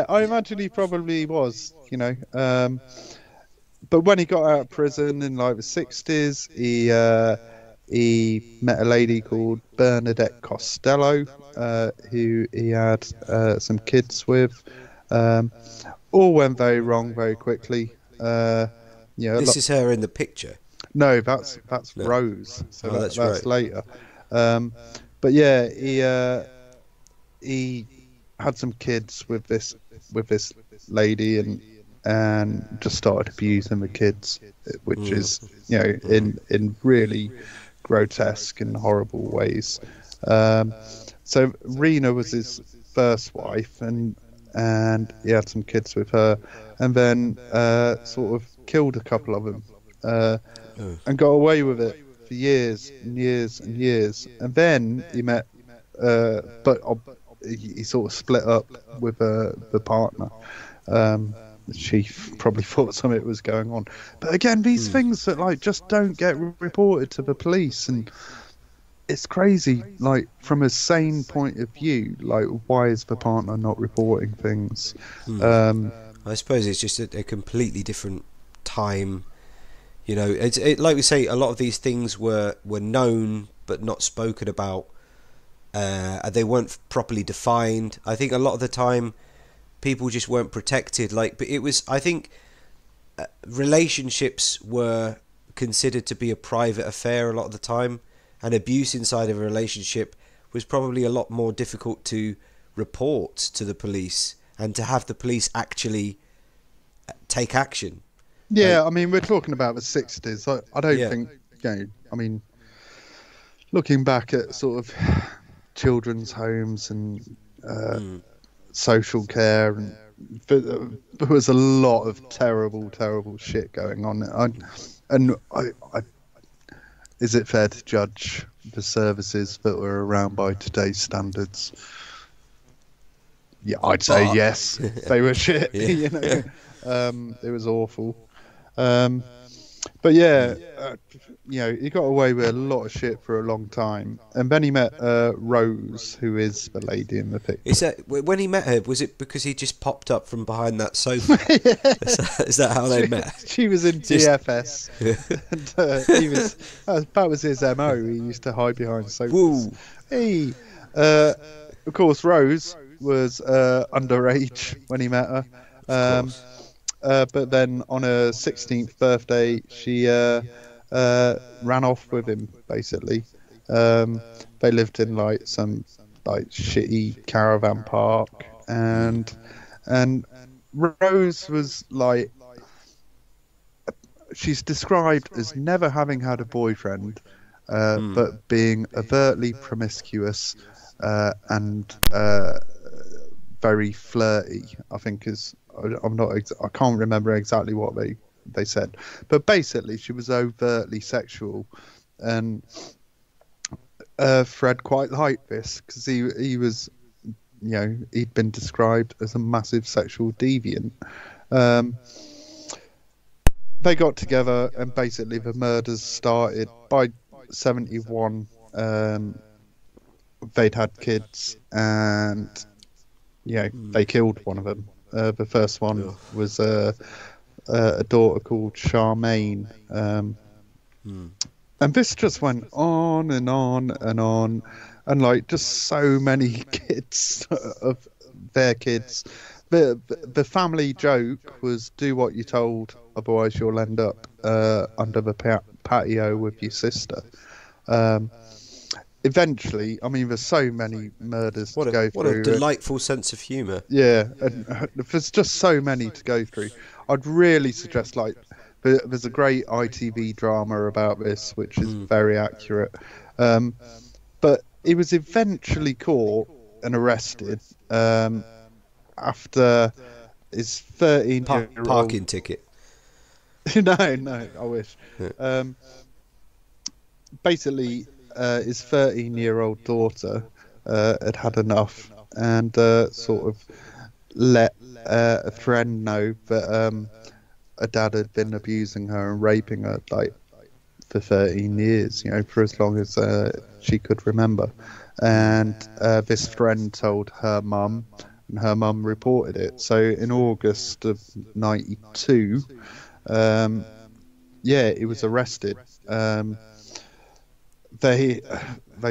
Speaker 1: I imagine he probably was. But when he got out of prison in like the 60s, he met a lady called Bernadette Costello, who he had some kids with. all went very wrong very quickly. Yeah,
Speaker 2: This is her in the picture.
Speaker 1: no, that's
Speaker 2: No.
Speaker 1: Rose. So
Speaker 2: Oh, that's
Speaker 1: that's
Speaker 2: right.
Speaker 1: later. Um, but yeah, he had some kids with this lady and just started abusing the kids, which
Speaker 2: Mm.
Speaker 1: is in really grotesque and horrible ways. Um, so Rena was his first wife, and he had some kids with her, and then sort of killed a couple of them,
Speaker 2: Oh.
Speaker 1: and got away with it for years and years and years. And then he met, but he sort of split up with the partner. Um, she probably thought something was going on, but again, these things that like just don't get reported to the police, and it's crazy. Like from a sane point of view, like why is the partner not reporting things?
Speaker 2: I suppose it's just a completely different time. You know, like we say, a lot of these things were known but not spoken about. They weren't properly defined. I think a lot of the time, people just weren't protected. Like, but it was, I think, relationships were considered to be a private affair a lot of the time, and abuse inside of a relationship was probably a lot more difficult to report to the police and to have the police actually take action. Like,
Speaker 1: Yeah, I mean, we're talking about the 60s. I don't
Speaker 2: yeah,
Speaker 1: think, I mean, looking back at sort of children's homes and social care, and there was a lot of terrible shit going on. Is it fair to judge the services that were around by today's standards? Yeah, I'd say
Speaker 2: Fuck.
Speaker 1: yes. They were shit.
Speaker 2: Yeah.
Speaker 1: It was awful. But yeah, he got away with a lot of shit for a long time, and then he met Rose, who is the lady in the
Speaker 2: Is
Speaker 1: picture.
Speaker 2: that when he met her? Was it because he just popped up from behind that sofa? Is that how they met?
Speaker 1: She was in
Speaker 2: Just-
Speaker 1: TFS, and he was that was his MO. He used to hide behind sofas.
Speaker 2: Woo.
Speaker 1: Hey, of course, Rose was underage when he met her.
Speaker 2: Of course.
Speaker 1: But then on her 16th birthday, she ran off with him, basically. They lived in like some like shitty caravan park, and Rose was like, she's described as never having had a boyfriend, but being overtly promiscuous and very flirty. I think is I can't remember exactly what they said, but basically she was overtly sexual, and Fred quite liked this because he was, he'd been described as a massive sexual deviant. They got together, and basically the murders started by 71. They'd had kids, and they killed one of them. The first one was a daughter called Charmaine. And this just went on and on and on, and like just so many kids of their kids. The family joke was do what you're told, otherwise you'll end up under the patio with your sister. Eventually, I mean, there's so many murders to go through.
Speaker 2: What a delightful sense of humour.
Speaker 1: Yeah, and there's just so many to go through. I'd really suggest, like, there's a great ITV drama about this, which is very accurate. But he was eventually caught and arrested after his 13-year-old...
Speaker 2: Parking ticket.
Speaker 1: No, I wish. Basically, his 13-year-old daughter had enough, and sort of let a friend know that a dad had been abusing her and raping her like for 13 years, for as long as she could remember. And this friend told her mum, and her mum reported it. So in August of 92, he was arrested. They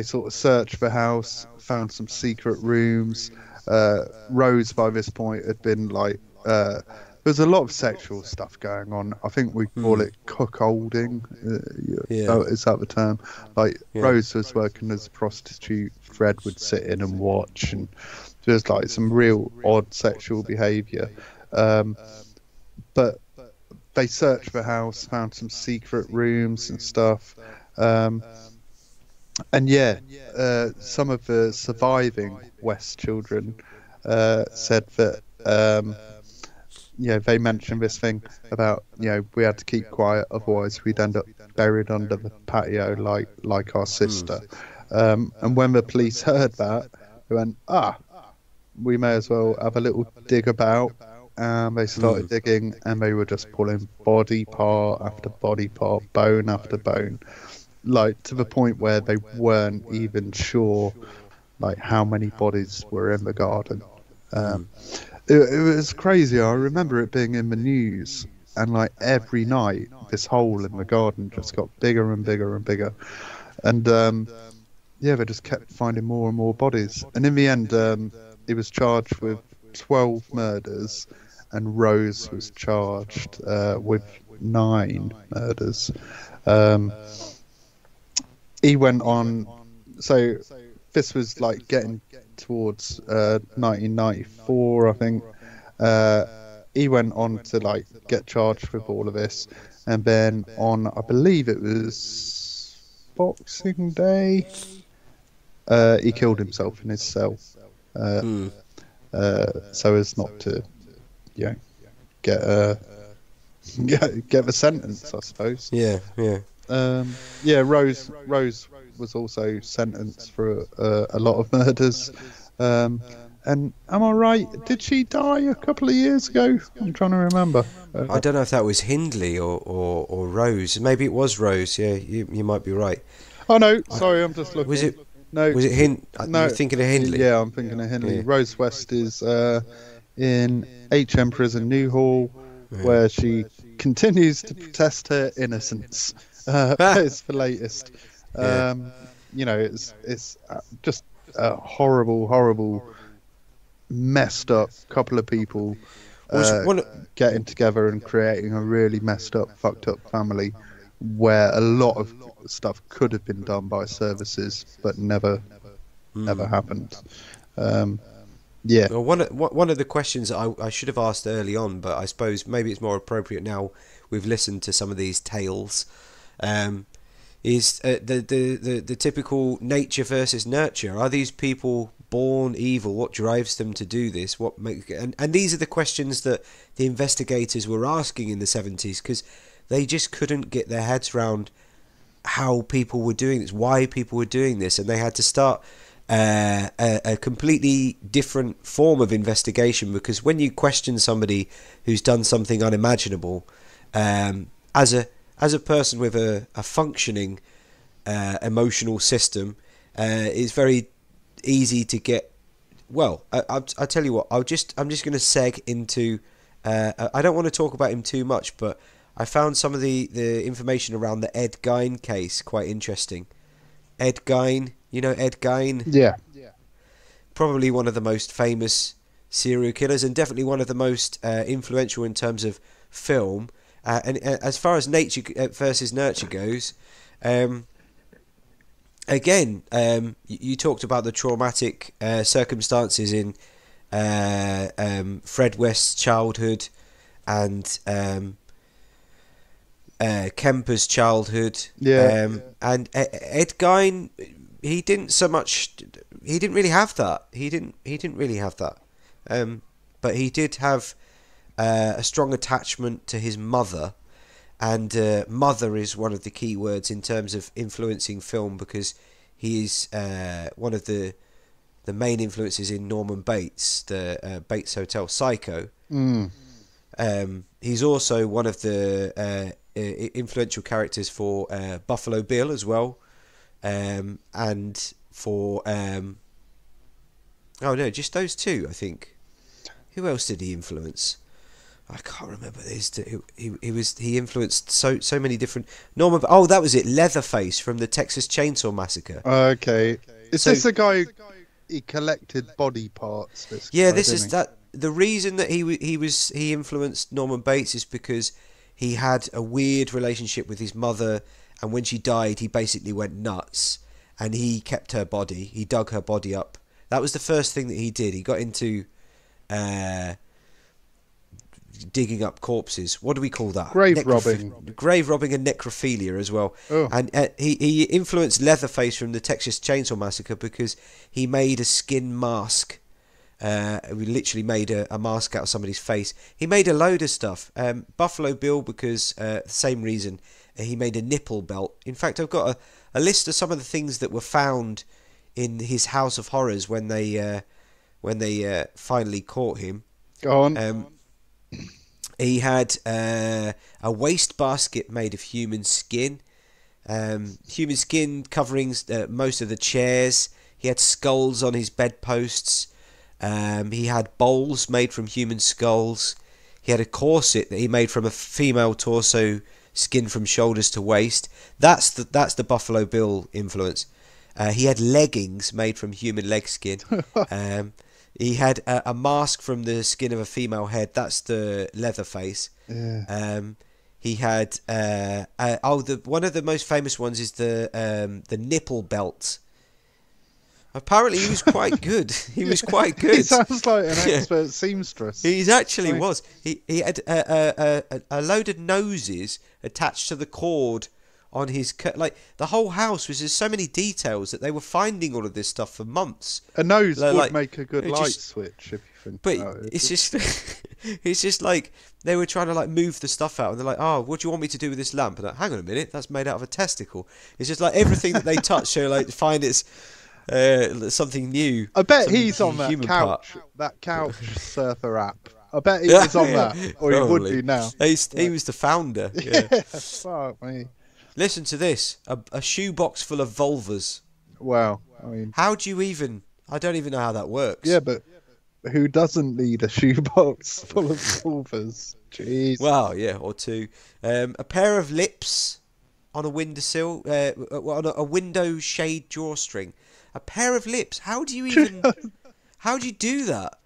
Speaker 1: sort of searched the house, found some secret rooms. Rose by this point had been like there's a lot of sexual stuff going on. I think we call it cuckolding.
Speaker 2: Yeah.
Speaker 1: Is that the term? Like
Speaker 2: Yeah.
Speaker 1: Rose was working as a prostitute. Fred would sit in and watch, and there's like some real odd sexual behaviour. But they searched the house, found some secret rooms and stuff. And yeah, some of the surviving West children said that, they mentioned this thing about, we had to keep quiet, otherwise we'd end up buried under the patio like our sister. And when the police heard that, they went, we may as well have a little dig about. And they started digging, and they were just pulling body part after body part, bone after bone, like to the point where they weren't even sure like how many bodies were in the garden. It was crazy. I remember it being in the news, and like every night this hole in the garden just got bigger and bigger and bigger, and they just kept finding more and more bodies, and in the end he was charged with 12 murders, and Rose was charged with 9 murders. He went on, so this was like getting towards 1994, I think. He went on to like get charged with all of this, and then on, I believe it was Boxing Day, he killed himself in his cell, so as not to, get the sentence, I suppose. Rose was also sentenced for a lot of murders. And am I right? Did she die a couple of years ago? I'm trying to remember.
Speaker 2: I don't know if that was Hindley or Rose. Maybe it was Rose. Yeah, you might be right.
Speaker 1: Oh no, sorry, I'm just looking.
Speaker 2: Was it?
Speaker 1: No.
Speaker 2: Was it
Speaker 1: No.
Speaker 2: You're thinking of Hindley?
Speaker 1: Yeah, I'm thinking of Hindley.
Speaker 2: Yeah.
Speaker 1: Rose West is in HM Prison Newhall, where she continues to protest her innocence. It's the latest. It's just a horrible, messed up couple of people getting together and creating a really messed up, fucked up family, where a lot of stuff could have been done by services, but never happened.
Speaker 2: Well, one of the questions that I should have asked early on, but I suppose maybe it's more appropriate now we've listened to some of these tales, is the typical nature versus nurture. Are these people born evil? What drives them to do this? And these are the questions that the investigators were asking in the 70s, because they just couldn't get their heads around how people were doing this, why people were doing this, and they had to start a completely different form of investigation, because when you question somebody who's done something unimaginable, as a person with a functioning emotional system, it's very easy to get. Well, I'll tell you what. I'm just going to seg into. I don't want to talk about him too much, but I found some of the information around the Ed Gein case quite interesting. Ed Gein, Ed Gein?
Speaker 1: Yeah.
Speaker 2: Probably one of the most famous serial killers, and definitely one of the most influential in terms of film. And as far as nature versus nurture goes, again, you talked about the traumatic circumstances in Fred West's childhood and Kemper's childhood. And Ed Gein, he didn't really have that. He didn't really have that. But he did have a strong attachment to his mother, and mother is one of the key words in terms of influencing film, because he is one of the main influences in Norman Bates, the Bates Hotel Psycho. He's also one of the influential characters for Buffalo Bill as well, and for just those two, I think. Who else did he influence? I can't remember. He influenced so many different Norman. Oh, that was it. Leatherface from the Texas Chainsaw Massacre.
Speaker 1: Okay, is this a guy? He collected body parts.
Speaker 2: This is that. the reason that he influenced Norman Bates is because he had a weird relationship with his mother, and when she died, he basically went nuts, and he kept her body. He dug her body up. That was the first thing that he did. He got into digging up corpses. What do we call that?
Speaker 1: Grave robbing.
Speaker 2: Grave robbing and necrophilia as well.
Speaker 1: Oh.
Speaker 2: And he influenced Leatherface from the Texas Chainsaw Massacre because he made a skin mask. We literally made a mask out of somebody's face. He made a load of stuff. Buffalo Bill, because the same reason, he made a nipple belt. In fact, I've got a list of some of the things that were found in his House of Horrors when they finally caught him.
Speaker 1: Go on.
Speaker 2: He had a waste basket made of human skin. Human skin covering most of the chairs. He had skulls on his bedposts. He had bowls made from human skulls. He had a corset that he made from a female torso, skin from shoulders to waist. That's the Buffalo Bill influence. He had leggings made from human leg skin. He had a mask from the skin of a female head. That's the Leatherface.
Speaker 1: Yeah.
Speaker 2: He had one of the most famous ones is the nipple belt. Apparently, he was quite good. He was quite good.
Speaker 1: He sounds like an expert seamstress.
Speaker 2: He actually was. He had a load of noses attached to the cord on his like the whole house was just so many details that they were finding all of this stuff for months.
Speaker 1: A nose would
Speaker 2: like,
Speaker 1: make a good light switch if you think.
Speaker 2: But
Speaker 1: about it.
Speaker 2: it's just it's just like they were trying to like move the stuff out, and they're like, "Oh, what do you want me to do with this lamp?" And like, hang on a minute, that's made out of a testicle. It's just like everything that they touch, they like find it's something new.
Speaker 1: I bet he's on that couch surfer app. I bet he was on that, or he would be now.
Speaker 2: He was the founder. Yeah.
Speaker 1: Fuck me.
Speaker 2: Listen to this: a shoebox full of vulvas.
Speaker 1: Wow. I mean,
Speaker 2: how do you even? I don't even know how that works.
Speaker 1: Yeah, but who doesn't need a shoebox full of vulvas? Jeez.
Speaker 2: Wow. Yeah, or two. A pair of lips on a windowsill. On a window shade drawstring. A pair of lips. How do you even? How do you do that?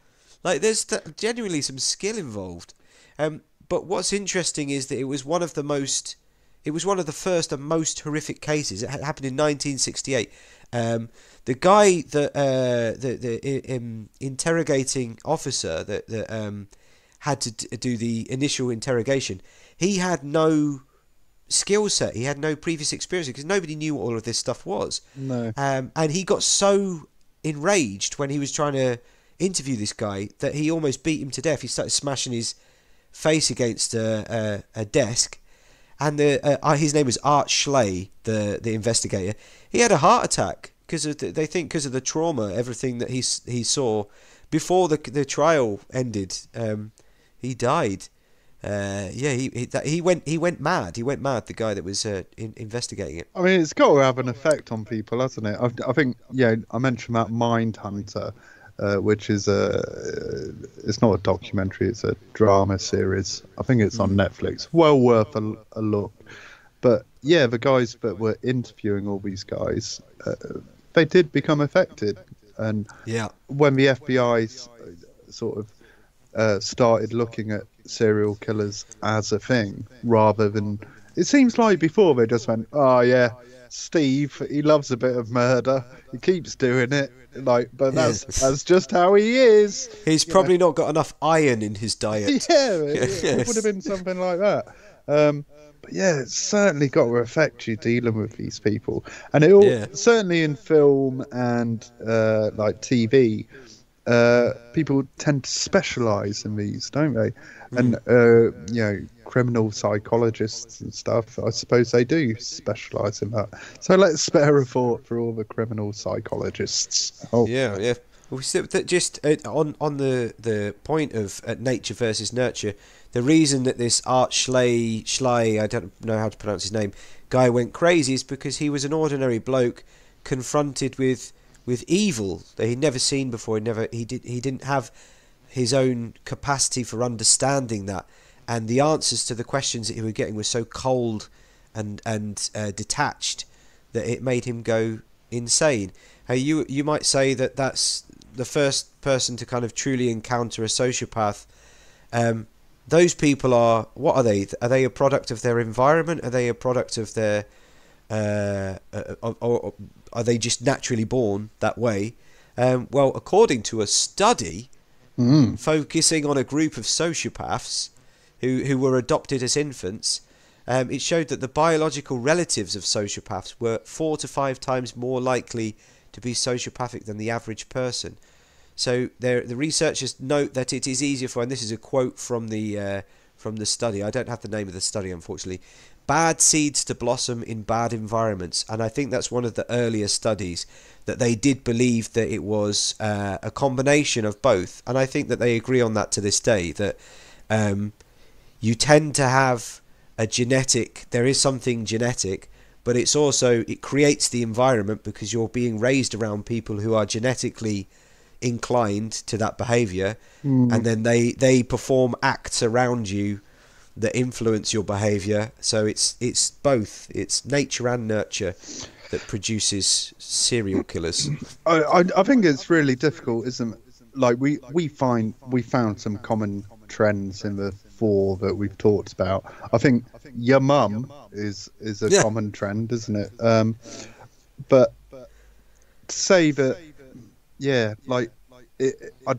Speaker 2: Like, there's genuinely some skill involved. But what's interesting is that it was one of the first and most horrific cases. It happened in 1968. The guy the interrogating officer that had to do the initial interrogation, he had no skill set. He had no previous experience because nobody knew what all of this stuff was.
Speaker 1: No.
Speaker 2: And he got so enraged when he was trying to interview this guy that he almost beat him to death. He started smashing his face against a desk. And his name was Art Schley, the investigator. He had a heart attack because they think because of the trauma, everything that he saw before the trial ended. He died. He went mad. He went mad. The guy that was investigating it.
Speaker 1: I mean, it's got to have an effect on people, hasn't it? I think. Yeah, I mentioned that Mindhunter, which is it's not a documentary. It's a drama series. I think it's on Netflix. Well worth a look. But yeah, the guys that were interviewing all these guys, they did become affected. And when the FBI sort of started looking at serial killers as a thing, rather than, it seems like before they just went, oh yeah, Steve, he loves a bit of murder, he keeps doing it, like, but that's just how he is.
Speaker 2: He's probably not got enough iron in his diet.
Speaker 1: It would have been something like that. But yeah, it's certainly got to affect you dealing with these people, and it all certainly in film and like TV. People tend to specialise in these, don't they? And criminal psychologists and stuff, I suppose they do specialise in that. So let's spare a thought for all the criminal psychologists.
Speaker 2: Yeah. Just on the point of nature versus nurture, the reason that this Art Schley, I don't know how to pronounce his name, guy went crazy is because he was an ordinary bloke confronted with evil that he'd never seen before. He didn't have his own capacity for understanding that, and the answers to the questions that he was getting were so cold and detached that it made him go insane. You might say that's the first person to kind of truly encounter a sociopath, those people are, what are they? Are they a product of their environment? Are they a product of their, or are they just naturally born that way? Well, according to a study focusing on a group of sociopaths who were adopted as infants, it showed that the biological relatives of sociopaths were 4 to 5 times more likely to be sociopathic than the average person. So the researchers note that it is easier for, and this is a quote from the study. I don't have the name of the study, unfortunately. Bad seeds to blossom in bad environments, and I think that's one of the earlier studies that they did believe that it was a combination of both, and I think that they agree on that to this day. That you tend to have a genetic. There is something genetic. But it's also, it creates the environment because you're being raised around people who are genetically inclined to that behaviour, and then they perform acts around you that influence your behaviour. So it's both. It's nature and nurture that produces serial killers.
Speaker 1: I think it's really difficult, isn't it? Like we found some common trends in the 4 that we've talked about. I think your mum is a common trend, isn't it? But to say that, like I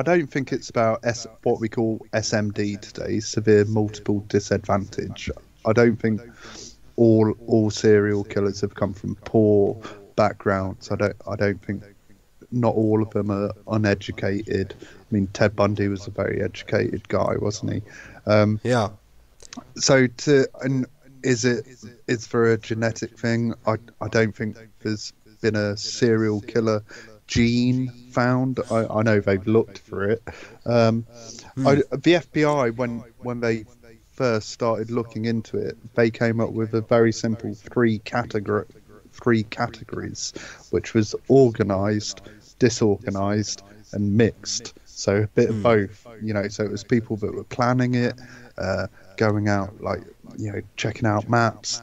Speaker 1: don't think it's about what we call SMD today, severe multiple disadvantage. I don't think all serial killers have come from poor backgrounds. I don't think. Not all of them are uneducated. I mean, Ted Bundy was a very educated guy, wasn't he?
Speaker 2: Yeah.
Speaker 1: So it's for a genetic thing. I don't think there's been a serial killer gene found. I know they've looked for it. The FBI, when they first started looking into it, they came up with a very simple three categories, which was organised, disorganised, and mixed. So a bit of both, so it was people that were planning it, going out, checking out maps,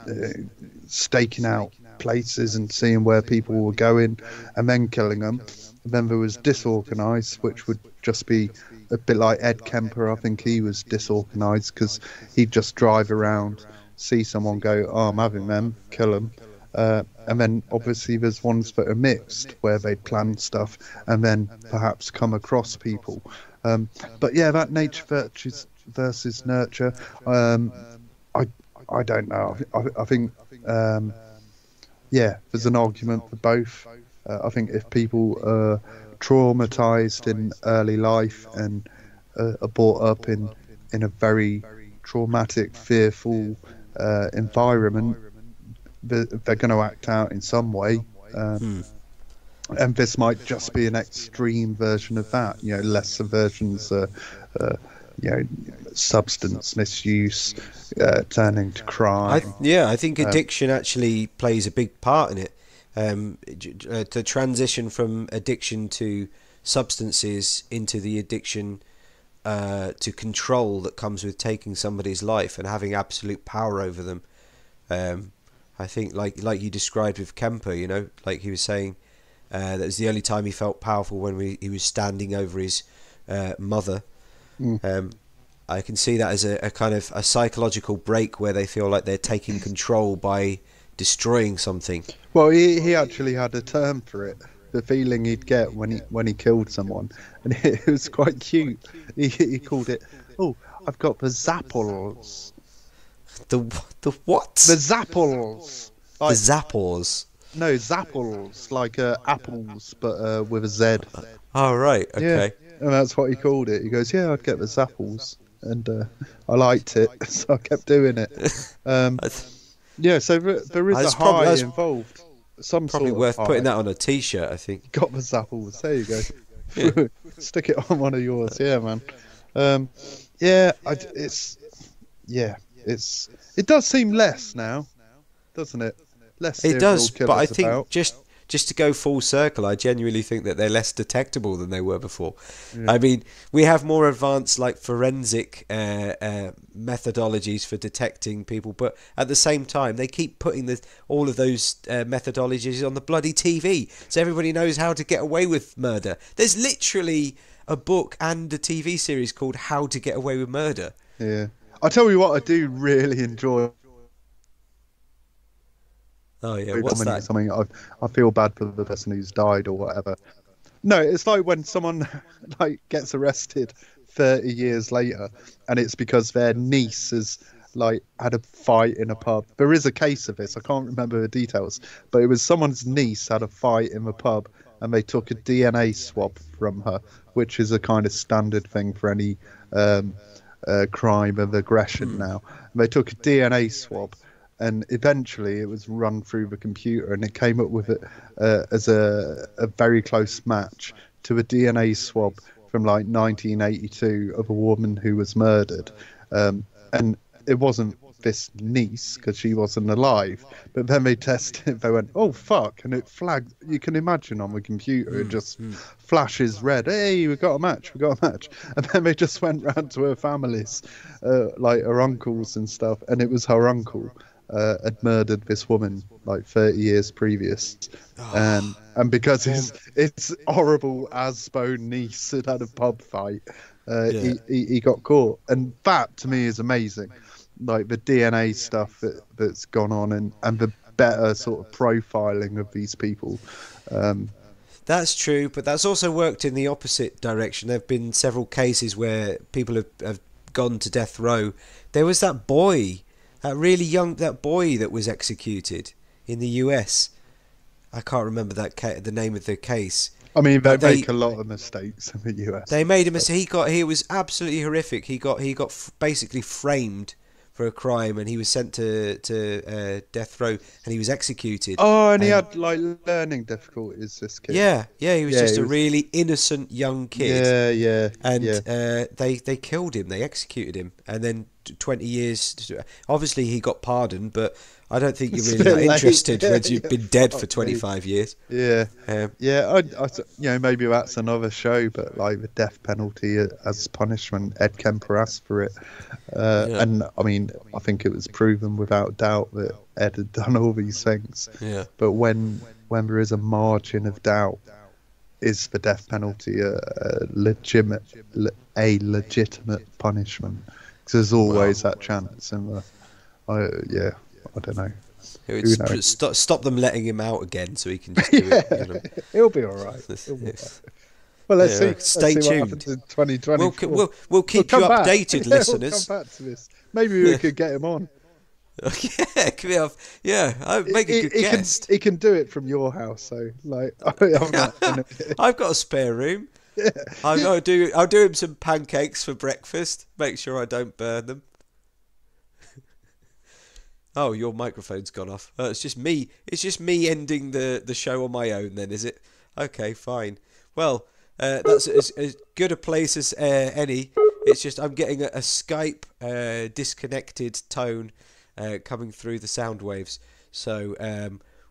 Speaker 1: staking out places and seeing where people were going, and then killing them. And then there was disorganised, which would just be a bit like Ed Kemper. I think he was disorganised because he'd just drive around, see someone, go, oh, I'm having them, kill them. And then obviously there's ones that are mixed, where they plan stuff and then perhaps come across people. But yeah, that nature versus nurture, I don't know. I think, there's an argument for both. I think if people are traumatized in early life and are brought up in a very traumatic, fearful environment, they're going to act out in some way. And this might just be an extreme version of that. Lesser versions are, substance misuse, turning to crime.
Speaker 2: I think addiction actually plays a big part in it. To transition from addiction to substances into the addiction to control that comes with taking somebody's life and having absolute power over them. I think, like you described with Kemper, like he was saying, that was the only time he felt powerful when he was standing over his mother. I can see that as a kind of a psychological break where they feel like they're taking control by destroying something.
Speaker 1: Well, he actually had a term for it, the feeling he'd get when he killed someone, and it was quite cute. He called it, "Oh, I've got the zapples."
Speaker 2: The what?
Speaker 1: The zapples.
Speaker 2: The zapples.
Speaker 1: No, zapples, like apples, but with a Z.
Speaker 2: Oh, right. Okay.
Speaker 1: Yeah, and that's what he called it. He goes, "Yeah, I'd get the zapples," and I liked it, so I kept doing it. Yeah, so there is a high involved.
Speaker 2: Probably worth putting that on a T-shirt, I think.
Speaker 1: Got the zapples. There you go. Stick it on one of yours. Yeah, man. It does seem less now, doesn't it? Less.
Speaker 2: It does, but I think just just to go full circle, I genuinely think that they're less detectable than they were before.
Speaker 1: Yeah.
Speaker 2: I mean, we have more advanced like forensic methodologies for detecting people, but at the same time, they keep putting all of those methodologies on the bloody TV, so everybody knows how to get away with murder. There's literally a book and a TV series called How to Get Away with Murder.
Speaker 1: Yeah. I tell you what, I do really enjoy.
Speaker 2: Oh yeah, what's that?
Speaker 1: Something I feel bad for the person who's died or whatever. No, it's like when someone like gets arrested 30 years later, and it's because their niece has like had a fight in a pub. There is a case of this. I can't remember the details, but it was someone's niece had a fight in the pub, and they took a DNA swab from her, which is a kind of standard thing for any crime of aggression now. And they took a DNA swab, and eventually it was run through the computer, and it came up with it as a very close match to a DNA swab from like 1982 of a woman who was murdered. And it wasn't this niece because she wasn't alive, but then they tested it. They went, oh fuck, and it flagged. You can imagine on the computer it just flashes red. Hey, we got a match, and then they just went round to her families, like her uncles and stuff, and it was her uncle had murdered this woman like 30 years previous, and because his horrible as-bone niece had a pub fight, he got caught. And that to me is amazing, like the DNA stuff that's gone on, and the better sort of profiling of these people.
Speaker 2: That's true, but that's also worked in the opposite direction. There have been several cases where people have gone to death row. There was that boy, that boy that was executed in the US. I can't remember the name of the case.
Speaker 1: I mean, they make a lot of mistakes in the US.
Speaker 2: They made a mistake. He was absolutely horrific. He got basically framed for a crime, and he was sent to death row, and he was executed.
Speaker 1: Oh, and he had like learning difficulties, this kid.
Speaker 2: Yeah, he was just a really innocent young kid.
Speaker 1: Yeah.
Speaker 2: And they killed him. They executed him, and then 20 years. Obviously, he got pardoned, but I don't think you're really that interested when you've been dead for 25 years.
Speaker 1: Yeah. I maybe that's another show, but like the death penalty as punishment, Ed Kemper asked for it. And I mean, I think it was proven without doubt that Ed had done all these things.
Speaker 2: Yeah.
Speaker 1: But when there is a margin of doubt, is the death penalty a legitimate punishment? Because there's always that chance. And I don't know.
Speaker 2: Stop them letting him out again, so he can just do it. You know?
Speaker 1: He'll be all right. Well, let's see.
Speaker 2: Stay tuned.
Speaker 1: What happens in 2024.
Speaker 2: We'll keep you updated, listeners.
Speaker 1: We'll come back to this. Maybe we could get him on.
Speaker 2: Make a good guest.
Speaker 1: He can do it from your house, so like
Speaker 2: I've got a spare room. Yeah. I'll do him some pancakes for breakfast. Make sure I don't burn them. Oh, your microphone's gone off. It's just me. It's just me ending the show on my own. Then is it? Okay, fine. Well, that's as good a place as any. It's just I'm getting a Skype disconnected tone coming through the sound waves. So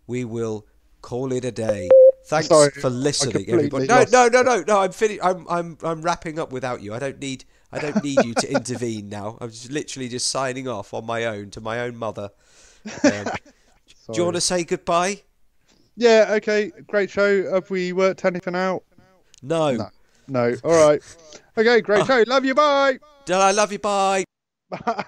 Speaker 2: we will call it a day. Thanks for listening, everybody. No. I'm finished. I'm wrapping up without you. I don't need you to intervene now. I'm just literally signing off on my own to my own mother. Do you want to say goodbye?
Speaker 1: Yeah. Okay. Great show. Have we worked anything out?
Speaker 2: No.
Speaker 1: All right. Okay. Great show. Love you. Bye.
Speaker 2: I love you. Bye.
Speaker 1: Bye.